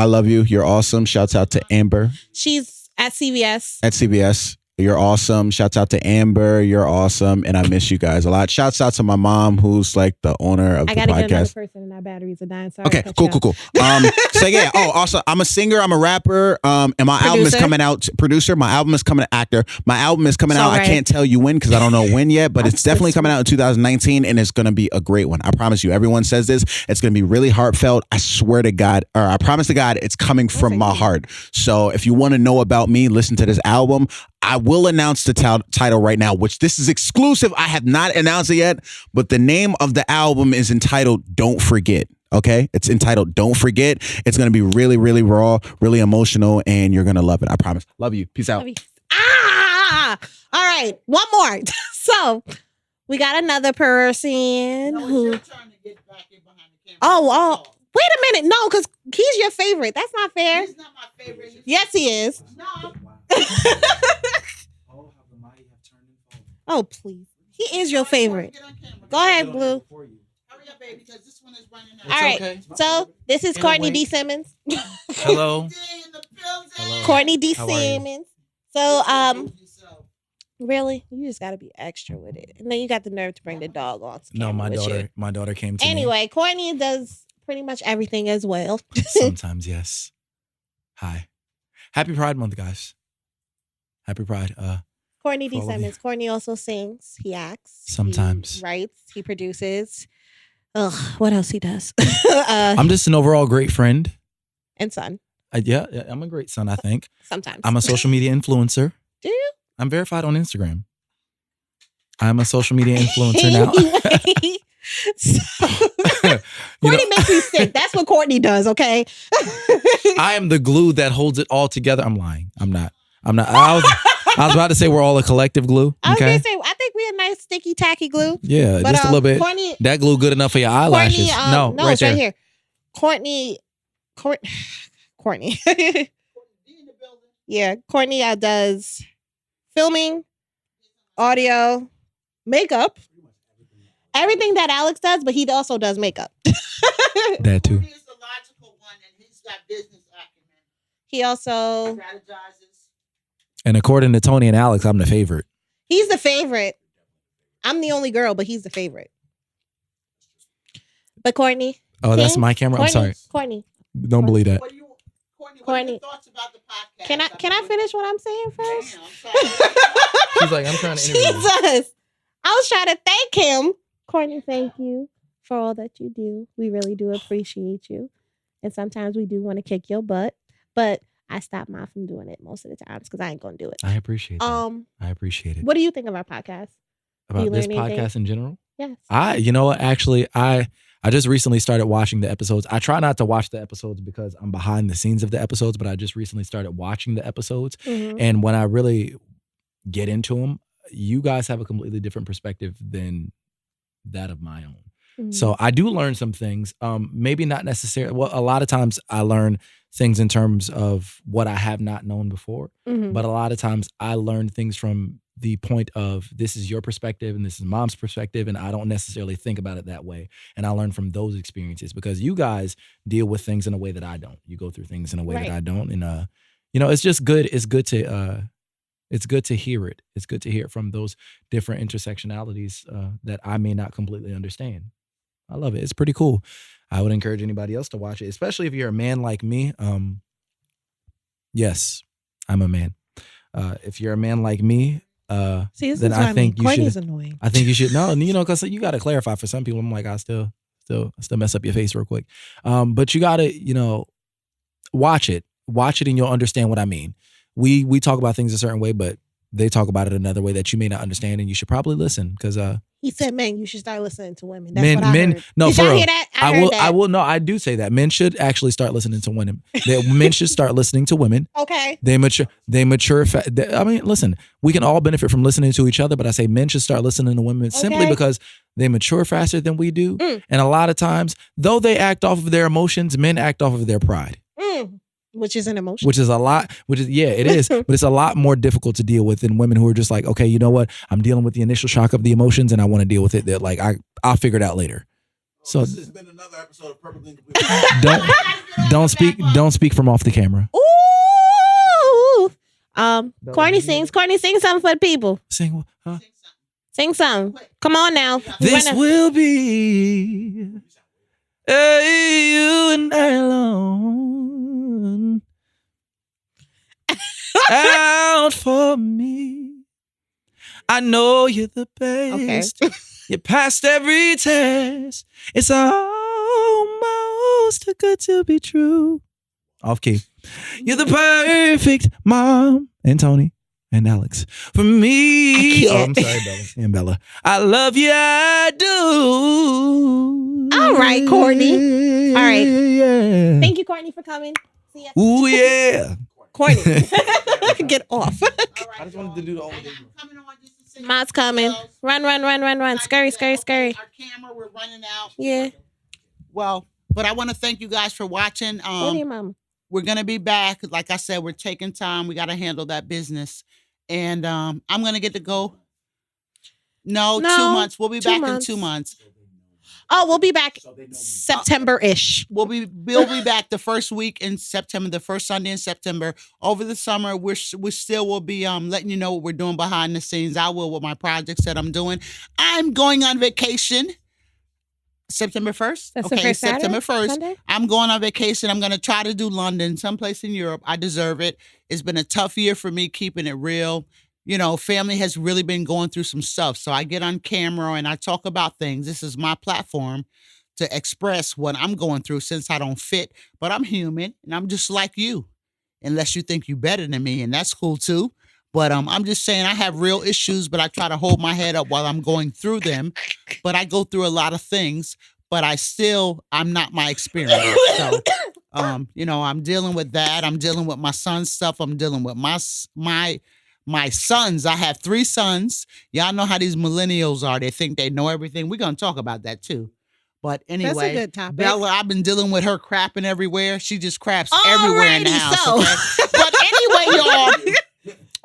love you. You're awesome. Shouts out to Amber. She's at CBS. At CBS. You're awesome. Shouts out to Amber. You're awesome. And I miss you guys a lot. Shouts out to my mom, who's like the owner of the podcast. I got to get another person and our batteries are dying. Sorry. Okay, cool. So yeah. Oh, also, I'm a singer. I'm a rapper. And my album is coming out. Producer. My album is coming. Actor. My album is coming out. Right. I can't tell you when because I don't know when yet, but it's definitely coming out in 2019, and it's gonna be a great one. I promise you. Everyone says this. It's gonna be really heartfelt. I swear to God, or I promise to God, it's coming from my heart. So if you want to know about me, listen to this album. I will announce the title right now, which this is exclusive. I have not announced it yet, but the name of the album is entitled Don't Forget. Okay? It's entitled Don't Forget. It's going to be really, really raw, really emotional, and you're going to love it. I promise. Love you. Peace out. All right. One more. So we got another person who... It's your turn to get back in behind the camera. Oh. Wait a minute. No, because he's your favorite. That's not fair. He's not my favorite. Yes, he is. No. Oh, please. He is your favorite. Go ahead, Blue. Hurry up, baby, because this one is running out. All right. Okay. So this is Courtney D. Simmons. Hello. Courtney D. Simmons. So, really? You just got to be extra with it. And then you got the nerve to bring the dog on. No, my daughter came to me. Anyway, Courtney does pretty much everything as well. Sometimes, yes. Hi. Happy Pride Month, guys. Happy Pride. Courtney D. Simmons. Courtney also sings. He acts. Sometimes. He writes. He produces. Ugh, what else he does? I'm just an overall great friend. And son. Yeah, I'm a great son, I think. Sometimes. I'm a social media influencer. Do you? I'm verified on Instagram. I'm a social media influencer now. Courtney makes me sick. That's what Courtney does, okay? I am the glue that holds it all together. I'm lying. I'm not. I was about to say we're all a collective glue. Okay? I was going to say, I think we're a nice sticky tacky glue. Yeah, but, just a little bit. Courtney, that glue good enough for your eyelashes. Courtney, no, right it's there. Right here. Courtney. Yeah, Courtney does filming, audio, makeup, everything that Alex does, but he also does makeup. That too. Courtney is the logical one, and he's got business acumen. He also strategizes. And according to Toni and Alex, I'm the favorite. He's the favorite. I'm the only girl, but he's the favorite. But Courtney. Oh, that's my camera? I'm sorry. Courtney. Don't believe that. Courtney, what are your thoughts about the podcast? Can I finish what I'm saying first? Damn, she's like, I'm trying to interview. Jesus. I was trying to thank him. Courtney, thank you for all that you do. We really do appreciate you. And sometimes we do want to kick your butt. But I stop mine from doing it most of the times because I ain't gonna do it. I appreciate that. I appreciate it. What do you think of our podcast? About this podcast in general? Yes. You know what? Actually, I just recently started watching the episodes. I try not to watch the episodes because I'm behind the scenes of the episodes, but I just recently started watching the episodes. Mm-hmm. And when I really get into them, you guys have a completely different perspective than that of my own. Mm-hmm. So I do learn some things. Maybe not necessarily. Well, a lot of times I learn things in terms of what I have not known before. Mm-hmm. But a lot of times I learn things from the point of this is your perspective and this is mom's perspective, and I don't necessarily think about it that way. And I learn from those experiences because you guys deal with things in a way that I don't. You go through things in a way that I don't. And it's just good. It's good to hear it. It's good to hear it from those different intersectionalities that I may not completely understand. I love it. It's pretty cool. I would encourage anybody else to watch it, especially if you're a man like me. Yes, I'm a man. If you're a man like me, then I think you should. Annoying. I think you should. No, because you got to clarify for some people. I'm like, I still mess up your face real quick. But you got to, watch it, and you'll understand what I mean. We talk about things a certain way, but they talk about it another way that you may not understand, and you should probably listen because. He said, "Men, you should start listening to women." That's what I heard. No, did y'all hear that? I will. No, I do say that men should actually start listening to women. Men should start listening to women. Okay. They mature. Listen. We can all benefit from listening to each other, but I say men should start listening to women simply because they mature faster than we do, and a lot of times, though they act off of their emotions, men act off of their pride. Which is an emotion. It is. But it's a lot more difficult to deal with than women who are just like, okay, you know what? I'm dealing with the initial shock of the emotions and I want to deal with it. That like I'll figure it out later. So this has been another episode of Perfectly Incomplete. Don't speak from off the camera. Ooh. Courtney sing something for the people. Sing what? Huh? Sing something. Come on now. This will be you and I alone. Out for me. I know you're the best. Okay. You passed every test. It's almost too good to be true. Off key. You're the perfect mom. And Toni and Alex. For me. I'm sorry, Bella. And Bella. I love you, I do. All right, Courtney. All right. Yeah. Thank you, Courtney, for coming. See ya. Ooh, yeah. Courtney. Get off. Right, I just wanted to do the only thing. Ma's coming. Run. Scurry. Our camera, we're running out. Yeah. Well, but I want to thank you guys for watching. What are your mama? We're going to be back. Like I said, we're taking time. We got to handle that business. And I'm going to get to go. No, 2 months. We'll be back in 2 months. Oh, we'll be back September-ish. We'll be back the first week in September, the first Sunday in September. Over the summer, we still will be letting you know what we're doing behind the scenes. I will with my projects that I'm doing. I'm going on vacation. September 1st? That's okay, September 1st. Sunday? I'm going on vacation. I'm going to try to do London, someplace in Europe. I deserve it. It's been a tough year for me, keeping it real. Family has really been going through some stuff. So I get on camera and I talk about things. This is my platform to express what I'm going through since I don't fit. But I'm human and I'm just like you, unless you think you're better than me. And that's cool too. But I'm just saying I have real issues, but I try to hold my head up while I'm going through them. But I go through a lot of things, but I'm not my experience. So, I'm dealing with that. I'm dealing with my son's stuff. I'm dealing with my sons. I have 3 sons. Y'all know how these millennials are. They think they know everything. We're going to talk about that too. But anyway, that's a good topic. Bella, I've been dealing with her crapping everywhere. She just craps everywhere in the house. So. Okay? But anyway, y'all,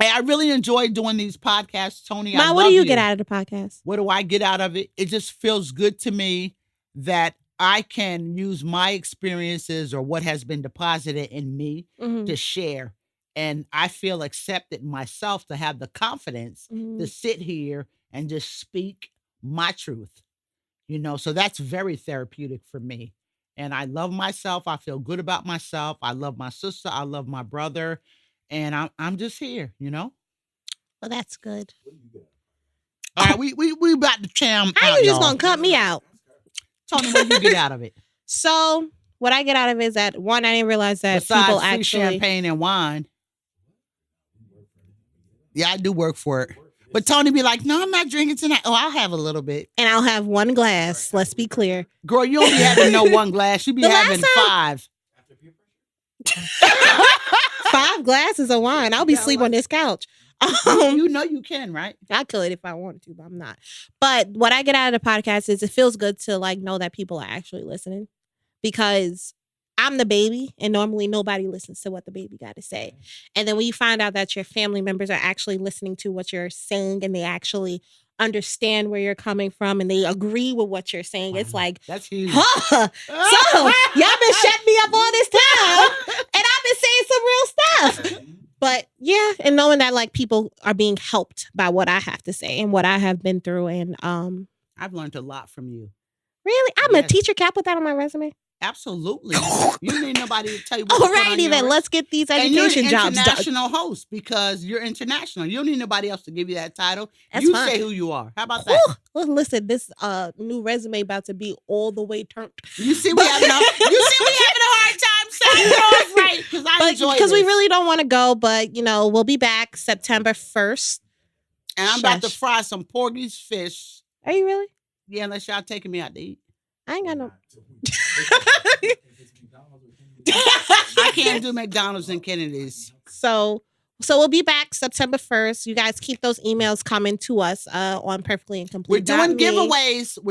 I really enjoy doing these podcasts, Toni. Ma, what do you get out of the podcast? What do I get out of it? It just feels good to me that I can use my experiences or what has been deposited in me to share. And I feel accepted myself to have the confidence to sit here and just speak my truth. So that's very therapeutic for me. And I love myself. I feel good about myself. I love my sister. I love my brother. And I'm just here, Well, that's good. All right, we about to jam. How you just gonna cut me out? Toni, what do you get out of it? So what I get out of it is that, one, I didn't realize that Besides people free actually champagne and wine. Yeah, I do work for it. But Toni be like, no, I'm not drinking tonight. Oh, I'll have a little bit. And I'll have one glass. Let's be clear. Girl, you don't be having no one glass. You be having 5. 5 glasses of wine. I'll be sleeping on this couch. You know you can, right? I could if I wanted to, but I'm not. But what I get out of the podcast is it feels good to like know that people are actually listening, because I'm the baby and normally nobody listens to what the baby got to say. And then when you find out that your family members are actually listening to what you're saying and they actually understand where you're coming from and they agree with what you're saying, it's like, that's huge. Huh? So y'all been shutting me up all this time and I've been saying some real stuff. But yeah, and knowing that like people are being helped by what I have to say and what I have been through. And I've learned a lot from you. Really? I'm a teacher. Can I put that on my resume? Absolutely. You need nobody to tell you what to put on Alrighty then, let's get these education jobs done. You're an international host because you're international. You don't need nobody else to give you that title. That's you fine. Say who you are. How about that? Well, listen, this new resume about to be all the way turned. You see we having a hard time saying yours right, because I enjoy it. Because we really don't want to go, but you know, we'll be back September 1st. And I'm about to fry some Porgy's fish. Are you really? Yeah, unless y'all taking me out to eat. I ain't got no. I can't do McDonald's and Kennedy's. So we'll be back September 1st. You guys keep those emails coming to us on Perfectly Incomplete. We're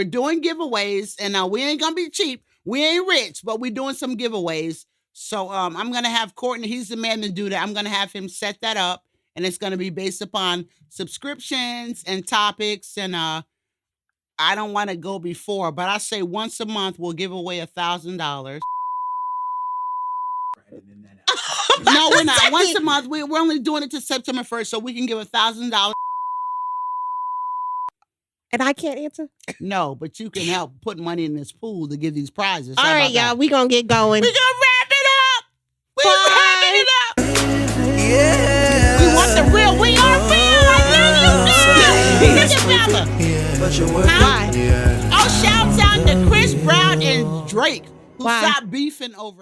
doing giveaways. And we ain't gonna be cheap. We ain't rich, but we're doing some giveaways. So I'm gonna have Courtney. He's the man to do that. I'm gonna have him set that up, and it's gonna be based upon subscriptions and topics. And I don't want to go before, but I say once a month we'll give away $1,000. No, we're not. Once a month. We're only doing it to September 1st, so we can give $1,000. And I can't answer? No, but you can help put money in this pool to give these prizes. All right, y'all. We're going to get going. We're going to wrap it up. We're wrapping it up. Yeah. We want the real. We are real. I love you, girl. Look at Bella. Hi. Oh, shouts out to Chris Brown and Drake, who stopped beefing over